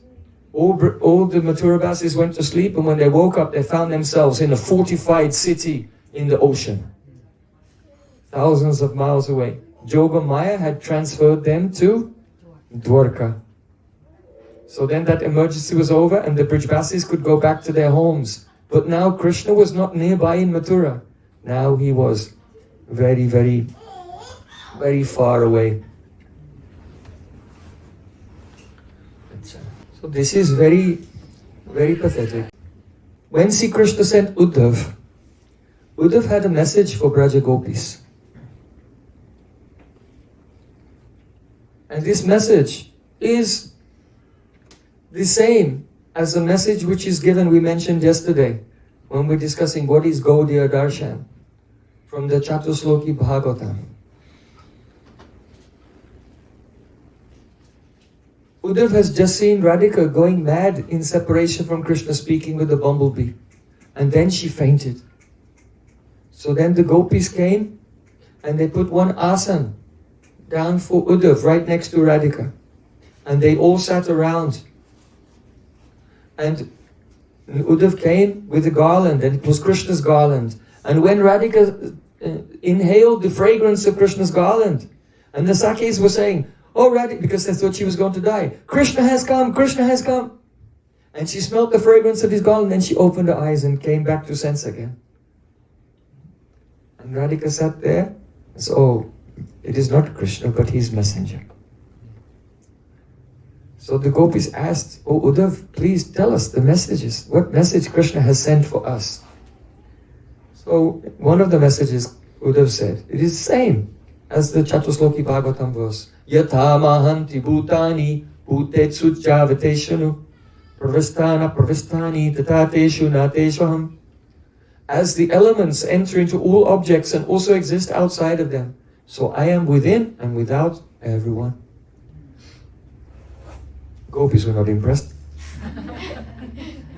all the Mathurabasis went to sleep, and when they woke up, they found themselves in a fortified city in the ocean, thousands of miles away. Jogamaya had transferred them to Dwarka. So then that emergency was over, and the Brijbasis could go back to their homes. But now Krishna was not nearby in Mathura. Now he was very, very, very far away. So this is very, very pathetic. When Sri Krishna sent Uddhav, Uddhav had a message for Braja Gopis. And this message is the same as the message which is given, we mentioned yesterday, when we're discussing what is Gaudiya Darshan, from the Chatusloki Bhagavatam. Uddhav has just seen Radhika going mad in separation from Krishna, speaking with the bumblebee. And then she fainted. So then the gopis came and they put one asan down for Uddhav right next to Radhika. And they all sat around. And Uddhav came with a garland, and it was Krishna's garland. And when Radhika inhaled the fragrance of Krishna's garland, and the Sakhis were saying, "Oh, Radhika," because they thought she was going to die, "Krishna has come, Krishna has come." And she smelled the fragrance of his garland, and she opened her eyes and came back to sense again. And Radhika sat there and said, "Oh, it is not Krishna, but his messenger." So the gopis asked, "Oh, Uddhav, please tell us the messages. What message Krishna has sent for us?" So one of the messages Uddhav said, it is the same as the Chatusloki Bhagavatam verse. Yatha mahanti bhutani bhutetsu javateshanu pravistani tatateshu nateshvaham. As the elements enter into all objects and also exist outside of them, so I am within and without everyone. Gopis were not impressed.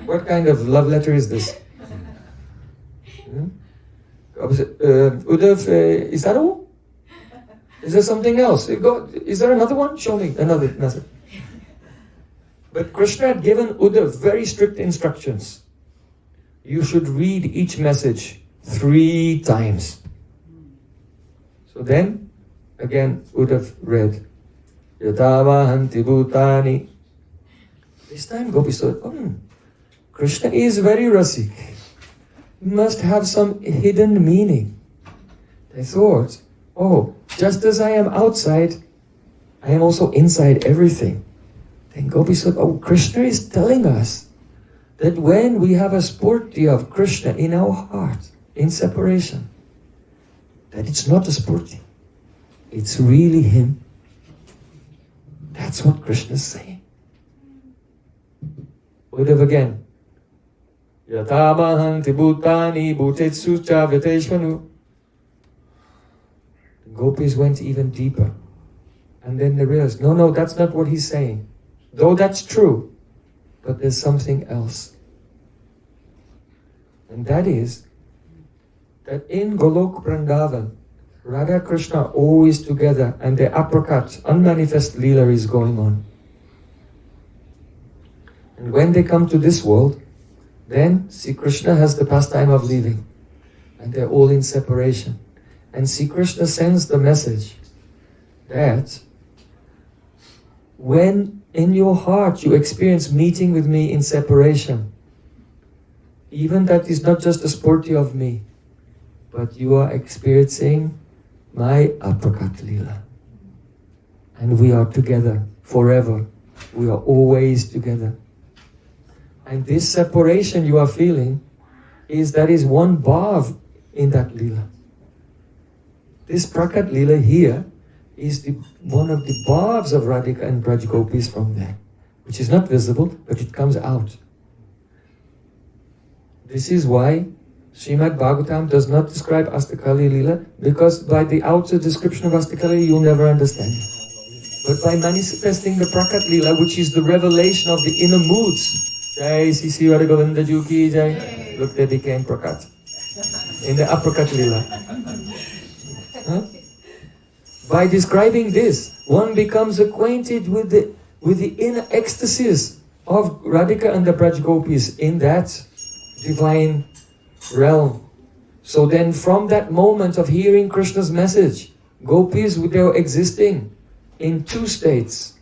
What kind of love letter is this? Uddhav, is that all? Is there something else? Is there another one? Show me another. But Krishna had given Uddhav very strict instructions. You should read each message 3 times. So then, again, Uddhav read, Yatavahanti bhutani. This time Gopis thought, Krishna is very rasik. He must have some hidden meaning. They thought, just as I am outside, I am also inside everything. Then Gopis thought, Krishna is telling us that when we have a spurti of Krishna in our heart, in separation, that it's not a spurti. It's really him. That's what Krishna is saying. Uddhav again. Yatamahanti bhutani bhutetsu chavateshvanu. The gopis went even deeper. And then they realized, no, that's not what he's saying. Though that's true, but there's something else. And that is, that in Golok Vrindavan, Radha Krishna are always together, and the aprakat, unmanifest Leela is going on. And when they come to this world, then Sri Krishna has the pastime of leaving. And they're all in separation. And Sri Krishna sends the message that when in your heart you experience meeting with me in separation, even that is not just a spurti of me, but you are experiencing my aprakat Leela. And we are together forever. We are always together. And this separation you are feeling is one bhav in that lila. This Prakat lila here is one of the bhavs of Radhika and Braj Gopis from there, which is not visible, but it comes out. This is why Srimad Bhagavatam does not describe Astakali lila, because by the outer description of Astakali you'll never understand it. But by manifesting the Prakat lila, which is the revelation of the inner moods, Jai Sisi Radha Govinda Ju Ki Jai, look, they became Prakat in the Aprakat lila. Huh? By describing this, one becomes acquainted with the inner ecstasies of Radhika and the Braj Gopis in that divine realm. So then from that moment of hearing Krishna's message, Gopis, they were existing in two states.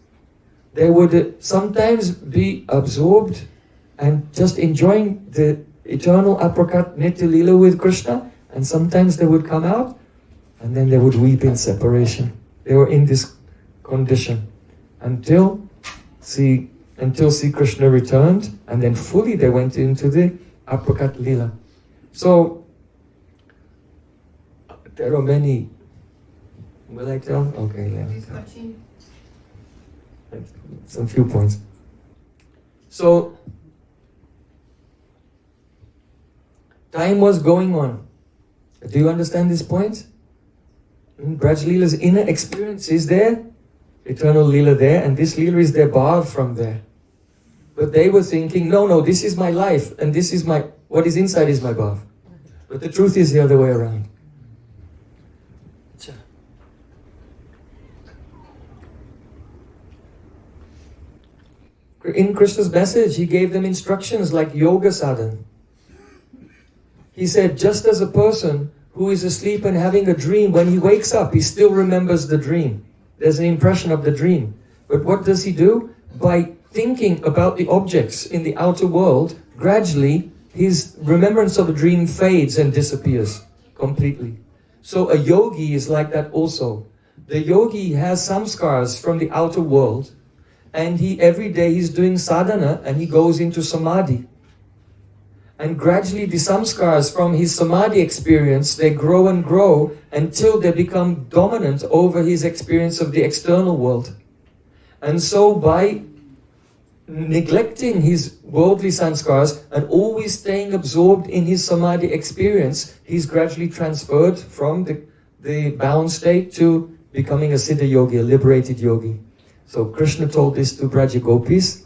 They would sometimes be absorbed and just enjoying the eternal aprakat nitya lila with Krishna, and sometimes they would come out and then they would weep in separation. They were in this condition until Sri Krishna returned, and then fully they went into the aprakat lila. So there are many. Will I tell? Okay, let me tell. Some few points. So time was going on. Do you understand this point? Braj Leela's inner experience is there, eternal Leela there, and this Leela is their bhav from there. But they were thinking, no, this is my life, and this is what is inside is my bhav. But the truth is the other way around. In Krishna's message, he gave them instructions like yoga sadhana. He said, just as a person who is asleep and having a dream, when he wakes up, he still remembers the dream. There's an impression of the dream. But what does he do? By thinking about the objects in the outer world, gradually his remembrance of a dream fades and disappears completely. So a yogi is like that also. The yogi has samskars from the outer world, and every day he's doing sadhana and he goes into samadhi. And gradually the samskars from his samadhi experience, they grow and grow until they become dominant over his experience of the external world. And so by neglecting his worldly samskars and always staying absorbed in his samadhi experience, he's gradually transferred from the bound state to becoming a siddha yogi, a liberated yogi. So Krishna told this to Braja Gopis,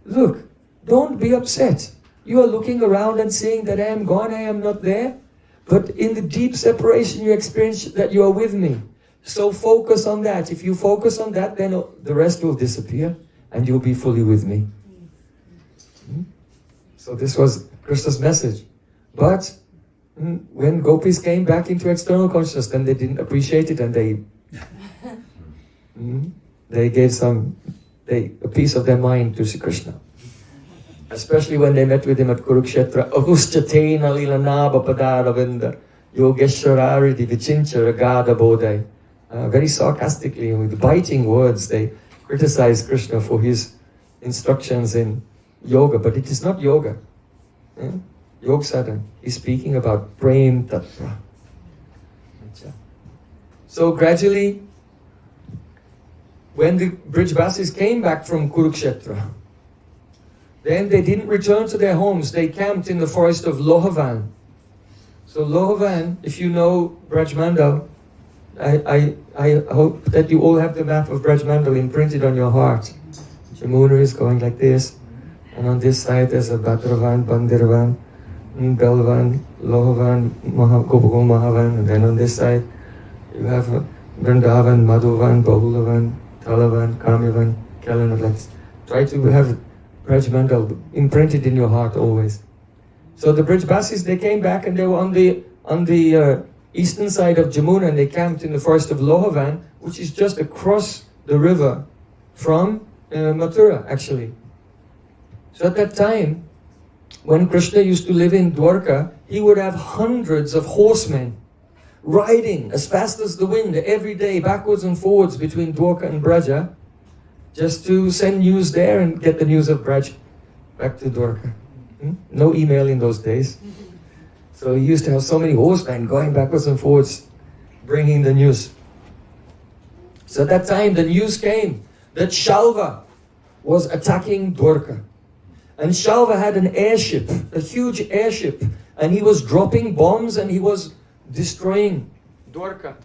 look, don't be upset. You are looking around and seeing that I am gone, I am not there. But in the deep separation you experience that you are with me. So focus on that. If you focus on that, then the rest will disappear and you'll be fully with me. So this was Krishna's message. But when Gopis came back into external consciousness, then they didn't appreciate it, and they gave a piece of their mind to Sri Krishna. Especially when they met with him at Kurukshetra. Ahuschatena lilanaba padaravinda yogeshwarari divichincha ragada bodai. Very sarcastically, with biting words, they criticized Krishna for his instructions in yoga. But it is not yoga. Yoga sadhana. He's speaking about Prem tattva. So gradually, when the Brijbasis came back from Kurukshetra, then they didn't return to their homes. They camped in the forest of Lohavan. So Lohavan, if you know Braj Mandal, I hope that you all have the map of Braj Mandal imprinted on your heart. Jamuna is going like this, and on this side there's a Bhadravan, Bandirvan, Belvan, Lohavan, Gopakul Mahavan, and then on this side you have Vrindavan, Madhuvan, Bahulavan, Talavan, Kamyavan, Kalanavans. Try to have Braj Mandal imprinted in your heart always. So the Brijbasis, they came back and they were on the eastern side of Jamuna, and they camped in the forest of Lohavan, which is just across the river from Mathura actually. So at that time, when Krishna used to live in Dwarka, he would have hundreds of horsemen riding as fast as the wind every day, backwards and forwards between Dwarka and Braja, just to send news there and get the news of Braj back to Dwarka. No email in those days. So he used to have so many horsemen going backwards and forwards, bringing the news. So at that time the news came that Shalva was attacking Dwarka. And Shalva had an airship, a huge airship, and he was dropping bombs and he was destroying Dwarka.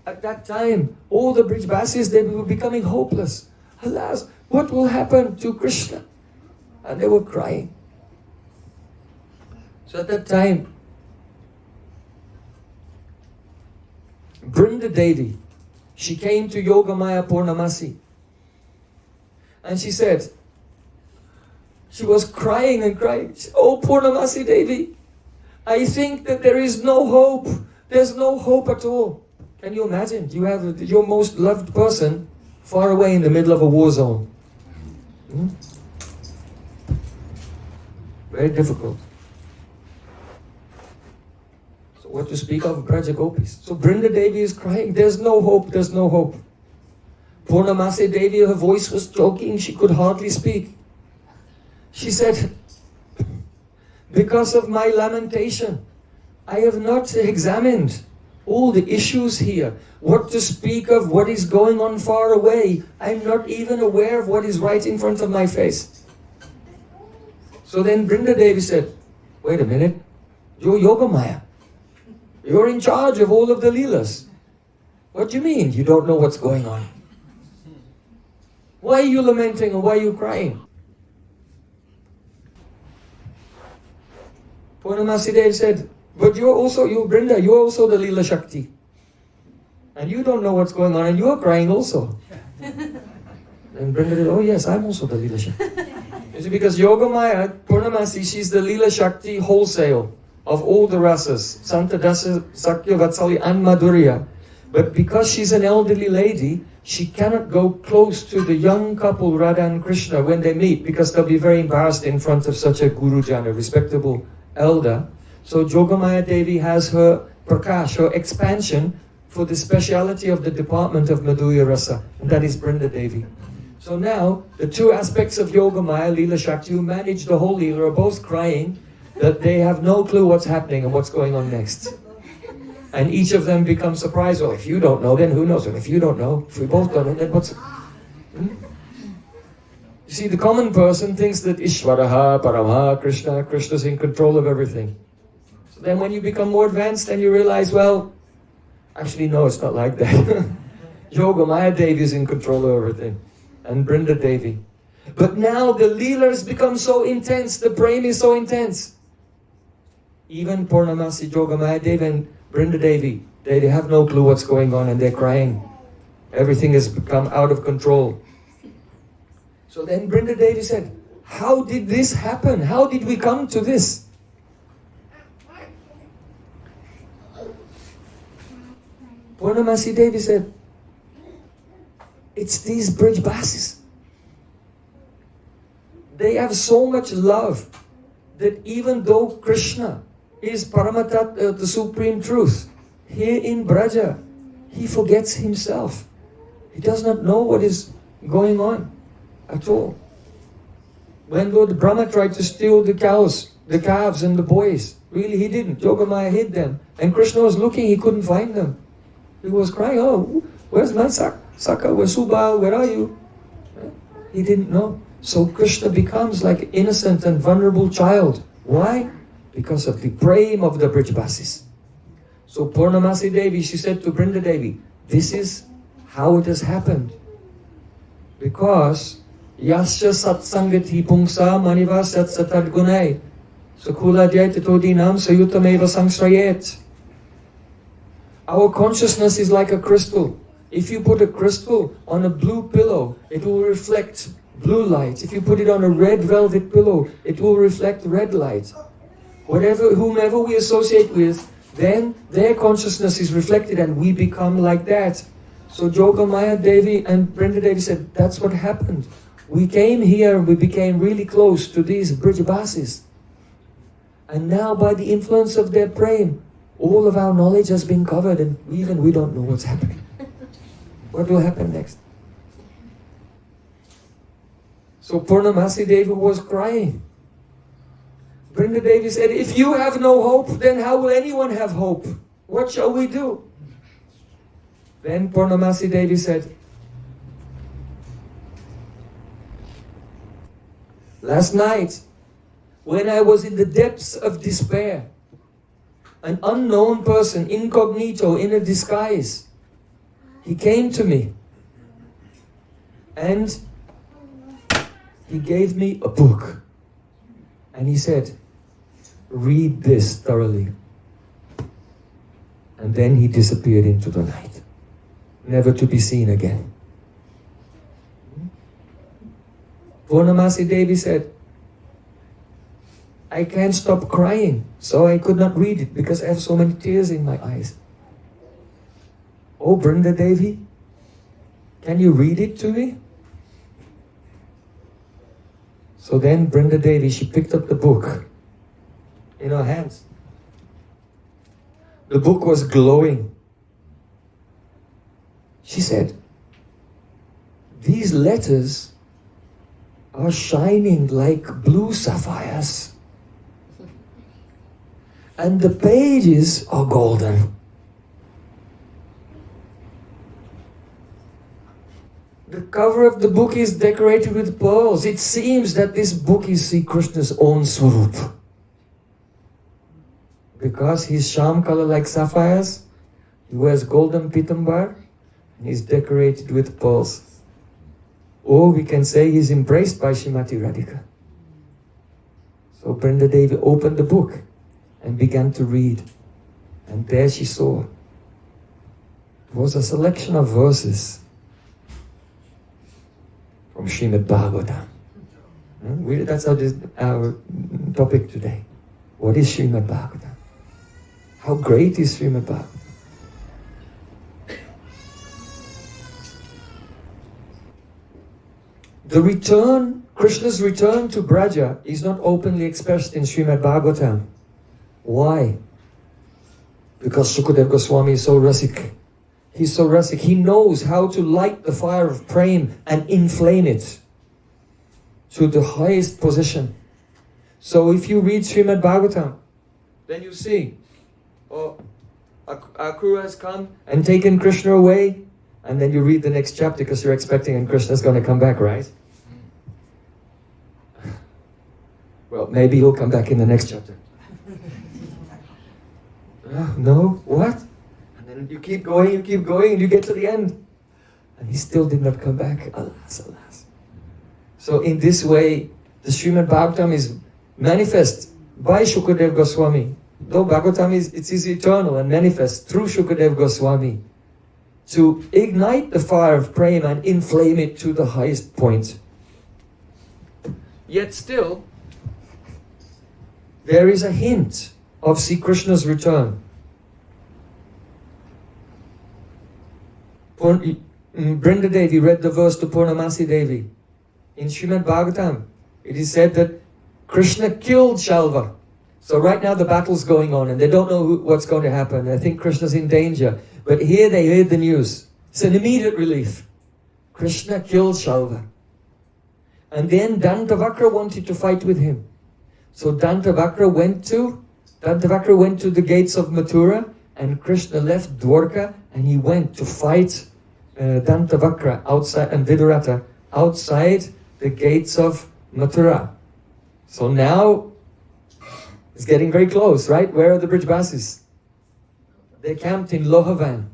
At that time, all the Brijbasis, they were becoming hopeless. Alas, what will happen to Krishna? And they were crying. So at that time, Brinda Devi, she came to Yogamaya Purnamasi. And she said, she was crying and crying. She said, oh, Purnamasi Devi, I think that there is no hope. There's no hope at all. Can you imagine? You have your most loved person far away in the middle of a war zone. Very difficult. So what to speak of Braja Gopis? So Brinda Devi is crying, there's no hope, there's no hope. Purnamasi Devi, her voice was choking, she could hardly speak. She said, because of my lamentation, I have not examined all the issues here. What to speak of, what is going on far away. I'm not even aware of what is right in front of my face. So then Brinda Devi said, wait a minute, you're Yogamaya. You're in charge of all of the Leelas. What do you mean you don't know what's going on? Why are you lamenting or why are you crying? Purnamasi Devi said, but you're Brinda, you're also the Leela Shakti. And you don't know what's going on and you're crying also. And Brinda said, oh yes, I'm also the Leela Shakti. You see, because Yogamaya, Purnamasi, she's the Leela Shakti wholesale of all the rasas. Santa Dasa, Sakya, Vatsalya and Madhurya. But because she's an elderly lady, she cannot go close to the young couple Radha and Krishna when they meet because they'll be very embarrassed in front of such a Gurujan, a respectable elder. So Yogamaya Devi has her prakash, her expansion for the speciality of the department of Madhurya Rasa, and that is Brinda Devi. So now, the two aspects of Yogamaya, Leela Shakti, who manage the whole Leela, are both crying that they have no clue what's happening and what's going on next. And each of them becomes surprised. Well, if you don't know, then who knows? And if you don't know, if we both don't know, then what's... You see, the common person thinks that Ishvaraha, Paramaha, Krishna's in control of everything. So then when you become more advanced, then you realize, well, actually no, it's not like that. Yogamaya Devi is in control of everything. And Brinda Devi. But now the Leelas become so intense, the Prem is so intense. Even Purnamasi, Yogamaya Devi and Brinda Devi, they have no clue what's going on and they're crying. Everything has become out of control. So then Brinda Devi said, how did this happen? How did we come to this? Purnamasi Devi said, it's these Brijbasis. They have so much love that even though Krishna is Paramatat, the Supreme Truth, here in Braja, he forgets himself. He does not know what is going on at all. When Lord Brahma tried to steal the cows, the calves and the boys, really he didn't. Yogamaya hid them. And Krishna was looking, he couldn't find them. He was crying, oh, where's my Saka, where's Subal, where are you? He didn't know. So Krishna becomes like an innocent and vulnerable child. Why? Because of the prem of the Brijbasis. So Purnamasi Devi, she said to Brinda Devi, this is how it has happened. Because Yasya satsangati pungsa maniva sat satad gunai Sakula dyaititodinam sayutameva sangsrayet. Our consciousness is like a crystal. If you put a crystal on a blue pillow, it will reflect blue light. If you put it on a red velvet pillow, it will reflect red light. Whomever we associate with, then their consciousness is reflected and we become like that. So Yogamaya Devi and Brinda Devi said, that's what happened. We came here and we became really close to these Brijbasis. And now by the influence of their prem, all of our knowledge has been covered and even we don't know what's happening. What will happen next? So Purnamasi Devi was crying. Brinda Devi said, if you have no hope, then how will anyone have hope? What shall we do? Then Purnamasi Devi said, last night, when I was in the depths of despair, an unknown person, incognito, in a disguise, he came to me and he gave me a book. And he said, read this thoroughly. And then he disappeared into the night, never to be seen again. Purnamasi Devi said, I can't stop crying, so I could not read it because I have so many tears in my eyes. Oh, Brinda Devi, can you read it to me? So then Brinda Devi, she picked up the book in her hands. The book was glowing. She said, these letters are shining like blue sapphires. And the pages are golden. The cover of the book is decorated with pearls. It seems that this book is Sri Krishna's own Swarup. Because he's sham color like sapphires, he wears golden pitambar, and he's decorated with pearls. Or we can say he's embraced by Srimati Radhika. So Brinda Devi opened the book and began to read. And there she saw, it was a selection of verses from Srimad Bhagavatam. That's our topic today. What is Srimad Bhagavatam? How great is Srimad Bhagavatam? The return, Krishna's return to Braja is not openly expressed in Srimad Bhagavatam. Why? Because Sukadeva Goswami is so rasik. He's so rasik. He knows how to light the fire of Prem and inflame it to the highest position. So if you read Srimad Bhagavatam, then you see, oh, Akrura has come and taken Krishna away. And then you read the next chapter because you're expecting and Krishna's going to come back, right? Well, maybe he'll come back in the next chapter. No? What? And then you keep going, and you get to the end. And he still did not come back. Alas, alas. So in this way, the Srimad Bhagavatam is manifest by Shukadeva Goswami. Though Bhagavatam is eternal and manifest through Shukadeva Goswami to ignite the fire of Prem and inflame it to the highest point. Yet still, there is a hint of Sri Krishna's return. Brinda Devi read the verse to Purnamasi Devi. In Srimad Bhagavatam, it is said that Krishna killed Shalva. So right now the battle's going on and they don't know what's going to happen. I think Krishna's in danger. But here they heard the news. It's an immediate relief. Krishna killed Shalva. And then Dantavakra wanted to fight with him. So Dantavakra went to the gates of Mathura, and Krishna left Dwarka and he went to fight Dantavakra outside and Vidurata outside the gates of Mathura. So now it's getting very close, right? Where are the Brijbasis? They camped in Lohavan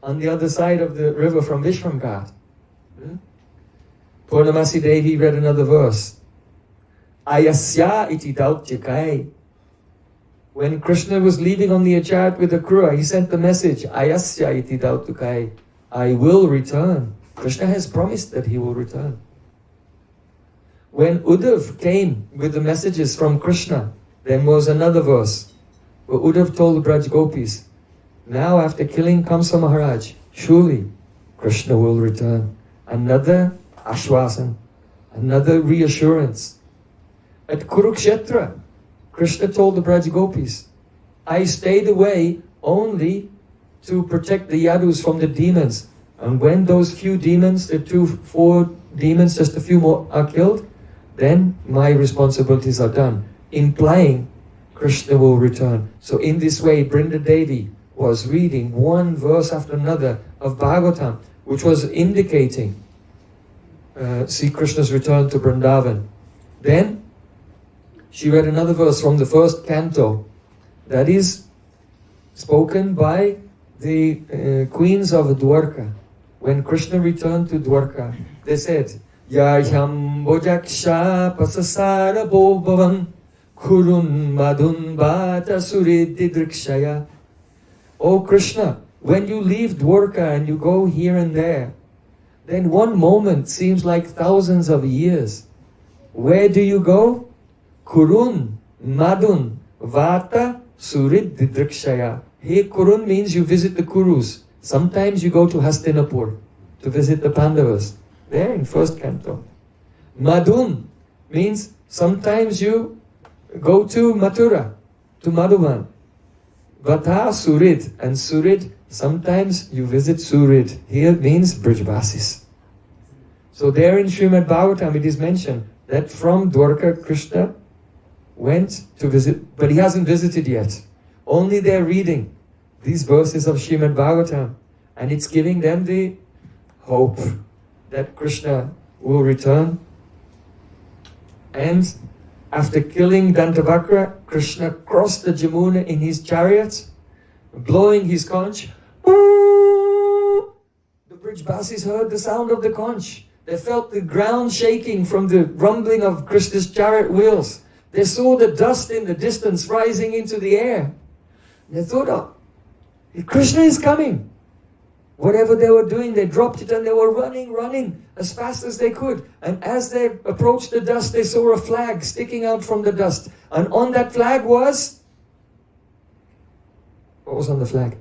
on the other side of the river from Vishramghat. Purnamasi Devi read another verse. Ayasya iti dautyakai. When Krishna was leaving on the chariot with Akrura, he sent the message, Ayasya iti dautyakai. I will return. Krishna has promised that he will return. When Uddhav came with the messages from Krishna, there was another verse where Uddhav told the Braj Gopis, now after killing Kamsa Maharaj, surely Krishna will return. Another ashwasan, another reassurance. At Kurukshetra, Krishna told the Braj Gopis, I stayed away only to protect the Yadus from the demons. And when those few demons, four demons, just a few more are killed, then my responsibilities are done. implying Krishna will return. So in this way, Brinda Devi was reading one verse after another of Bhagavatam, which was indicating Sri Krishna's return to Vrindavan. Then she read another verse from the first canto that is spoken by the queens of Dwarka. When Krishna returned to Dwarka, they said, Yaham bojaksha pasasara bobhavam kurun madun bata suridhi drikshaya. Oh Krishna, when you leave Dwarka and you go here and there, then one moment seems like thousands of years. Where do you go? Kurun, Madun, Vata, Surid, Didrikshaya. Hey, Kurun means you visit the Kurus. Sometimes you go to Hastinapur to visit the Pandavas. There in first canto. Madun means sometimes you go to Mathura, to Madhuban. Vata, Surid. And Surid, sometimes you visit Surid. Here it means Brijbasis. So there in Srimad Bhagavatam it is mentioned that from Dwarka Krishna went to visit, but he hasn't visited yet. Only they're reading these verses of Srimad Bhagavatam, and it's giving them the hope that Krishna will return. And after killing Dantavakra, Krishna crossed the Jamuna in his chariot, blowing his conch. The Brijbasis heard the sound of the conch. They felt the ground shaking from the rumbling of Krishna's chariot wheels. They saw the dust in the distance rising into the air. They thought, oh, Krishna is coming. Whatever they were doing, they dropped it and they were running as fast as they could. And as they approached the dust, they saw a flag sticking out from the dust. And on that flag was... What was on the flag?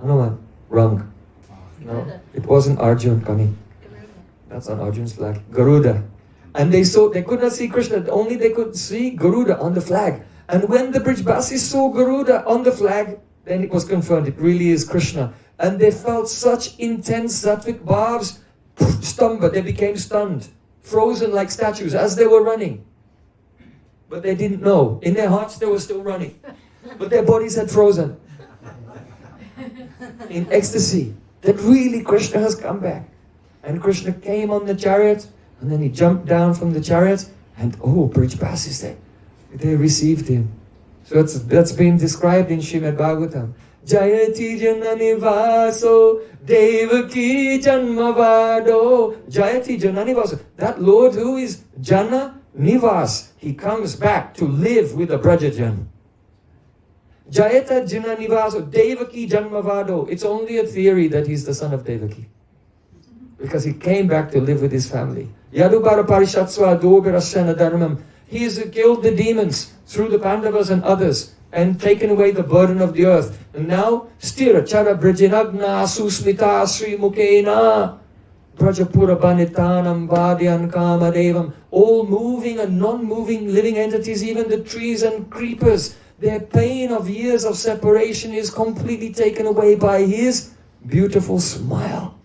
Hanuman. Wrong. No, it wasn't Arjun coming. That's on Arjun's flag. Garuda. And they could not see Krishna, only they could see Garuda on the flag. And when the Brijbasis saw Garuda on the flag, then it was confirmed, it really is Krishna. And they felt such intense sattvic bhavs, stumba, they became stunned, frozen like statues as they were running. But they didn't know. In their hearts they were still running. But their bodies had frozen. In ecstasy, that really Krishna has come back. And Krishna came on the chariot, and then he jumped down from the chariot, and oh, Brijbasis there. They received him. So that's been described in Srimad Bhagavatam. Jayati Jananivaso Devaki Janmavado. Jayati Jananivaso. That Lord who is Jana Nivas, he comes back to live with the Brajajan. Jayata Jananivaso Devaki Janmavado. It's only a theory that he's the son of Devaki, because he came back to live with his family. Yadubara Parishatsva Dobirashana Dharmam. He has killed the demons through the Pandavas and others and taken away the burden of the earth. And now, Stira Chara Brajinagna Susmita Sri Mukena Brajapura Banitanam Vadyan Kamadevam. All moving and non-moving living entities, even the trees and creepers, their pain of years of separation is completely taken away by his beautiful smile.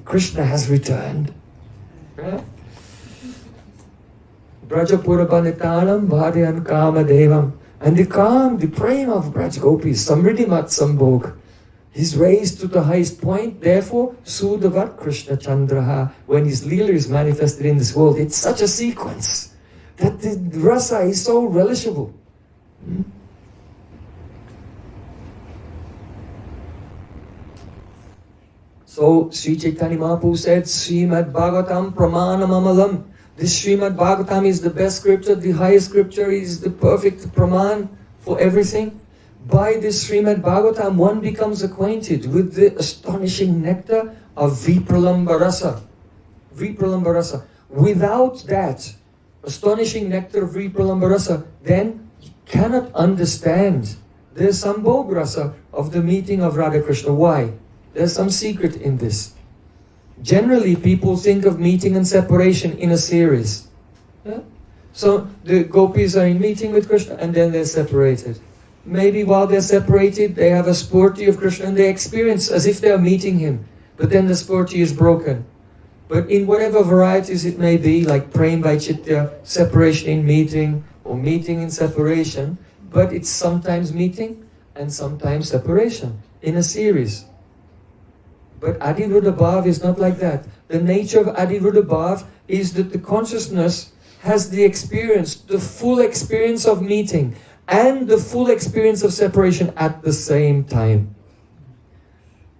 Krishna has returned. Brajapura Banitanam Bhadyan Kama Devam. And the Prem of Braj Gopis, Samriddhimat Sambhog, is raised to the highest point. Therefore, Sudavat Krishna Chandraha, when his Leela is manifested in this world, it's such a sequence that the rasa is so relishable. So, Sri Chaitanya Mahaprabhu said, Srimad Bhagavatam Pramanam Amalam. This Srimad Bhagavatam is the best scripture, the highest scripture, is the perfect praman for everything. By this Srimad Bhagavatam, one becomes acquainted with the astonishing nectar of Vipralambarasa. Vipralambarasa. Without that astonishing nectar of Vipralambarasa, then you cannot understand the Sambhog Rasa of the meeting of Radha Krishna. Why? There's some secret in this. Generally, people think of meeting and separation in a series. Yeah? So the gopis are in meeting with Krishna and then they're separated. Maybe while they're separated, they have a spurti of Krishna and they experience as if they're meeting him. But then the spurti is broken. But in whatever varieties it may be, like Prem Vaicitya, separation in meeting, or meeting in separation, but it's sometimes meeting and sometimes separation in a series. But Adiruddha Bhav is not like that. The nature of Adiruddha Bhav is that the consciousness has the experience, the full experience of meeting and the full experience of separation at the same time.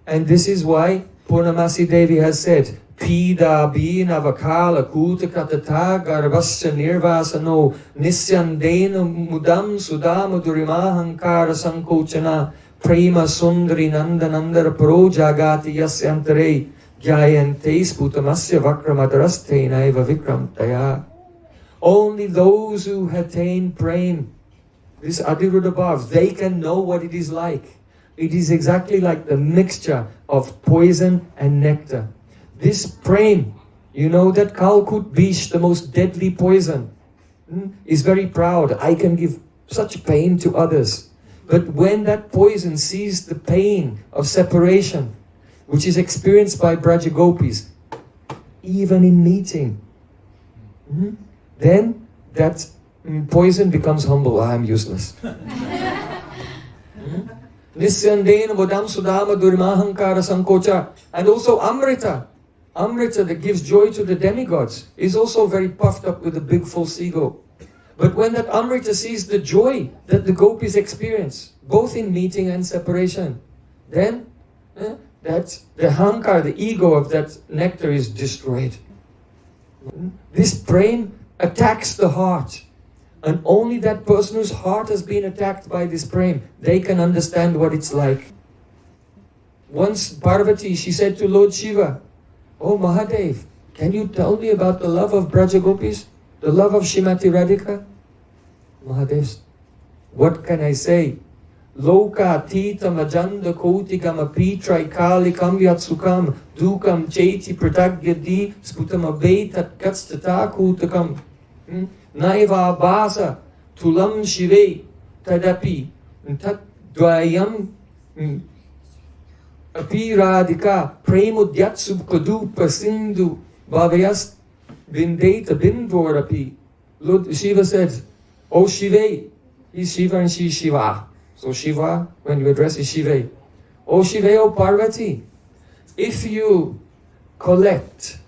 And this is why Purnamasi Devi has said, bheda-abheda-tattva kutakatata garbhasya nirvasano nisyandena mudam sudamadurimāhaṅkāra sankochana prema sundari nandanandara paro jagati yasyantare gyayante sputamasya vakramadaраstenaeva vikramtaya. Only those who attain Prem, this Adiruddha Bhav, they can know what it is like. It is exactly like the mixture of poison and nectar. This Prem, you know that Kalkut Bish, the most deadly poison, is very proud. I can give such pain to others. But when that poison sees the pain of separation, which is experienced by Braja Gopis, even in meeting, then that poison becomes humble. I am useless. Nisyandena vodam sudama durimāhaṅkāra sankocha. And also Amrita. Amrita that gives joy to the demigods is also very puffed up with a big false ego. But when that Amrita sees the joy that the gopis experience, both in meeting and separation, then that the hankar, the ego of that nectar is destroyed. This Prem attacks the heart. And only that person whose heart has been attacked by this Prem, they can understand what it's like. Once Parvati, she said to Lord Shiva, "Oh Mahadev, can you tell me about the love of Braja Gopis? The love of Srimati Radhika?" Mahadev, what can I say? Loka tita majanda kotikam apitrai kalikam yatsukam dukam cheti pratagyadi sputam abetat katstata kutakam naiva basa tulam shive tadapi tat dvayam apiradika premudyatsu kadupa sindhu bhavayas vindeta bindvorapi. Lord Shiva said, "Oh Shiva," he's Shiva and she's Shiva. So Shiva, when you address is Shiva. "Oh Shiva, oh Parvati, if you collect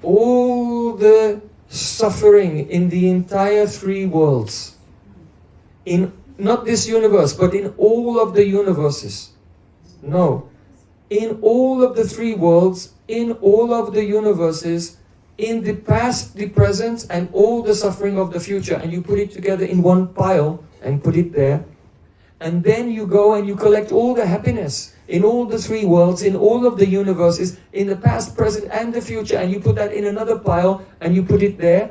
all the suffering in the entire three worlds, in not this universe, but in all of the universes, no, in all of the three worlds, in all of the universes, in the past, the present, and all the suffering of the future, and you put it together in one pile and put it there, and then you go and you collect all the happiness in all the three worlds, in all of the universes, in the past, present, and the future, and you put that in another pile and you put it there,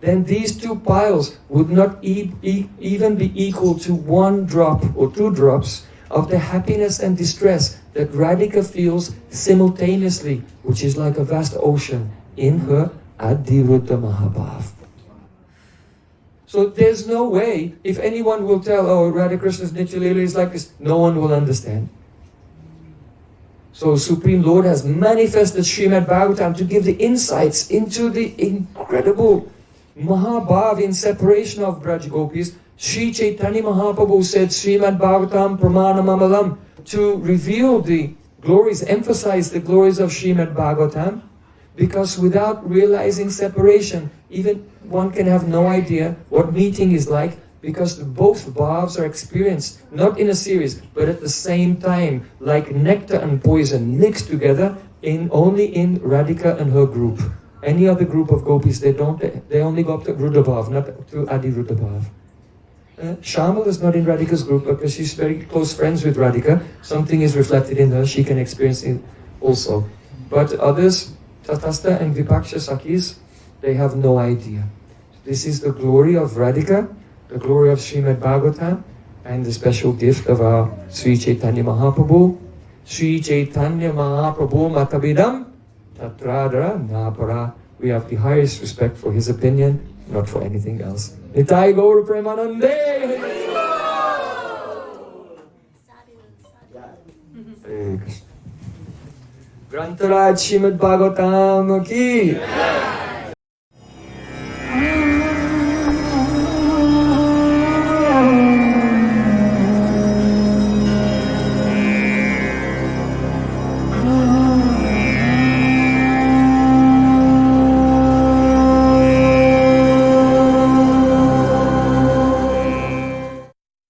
then these two piles would not even be equal to one drop or two drops of the happiness and distress that Radhika feels simultaneously, which is like a vast ocean in her Adiruddha Mahabhav. So there's no way, if anyone will tell, "Oh, Radha Krishna's Nitya Leela is like this," no one will understand. So Supreme Lord has manifested Srimad Bhagavatam to give the insights into the incredible Mahabhav in separation of Braj Gopis. Sri Chaitanya Mahaprabhu said Srimad Bhagavatam Pramanam Amalam to reveal the glories, emphasize the glories of Srimad Bhagavatam, because without realizing separation, even one can have no idea what meeting is like, because both bhavs are experienced, not in a series, but at the same time, like nectar and poison mixed together, only in Radhika and her group. Any other group of gopis, they only go up to Ruddha Bhav, not to Adiruddha Bhav. Shamal is not in Radhika's group because she's very close friends with Radhika. Something is reflected in her, she can experience it also. But others, Tatastha and Vipaksha Sakhis, they have no idea. This is the glory of Radhika, the glory of Srimad Bhagavatam, and the special gift of our Sri Chaitanya Mahaprabhu. Sri Chaitanya Mahaprabhu Matabidam Tatradra Napara. We have the highest respect for his opinion, not for anything else. Nitai Gaur Premanande! Hare Krishna. Grantaraj Srimad Bhagavatam ki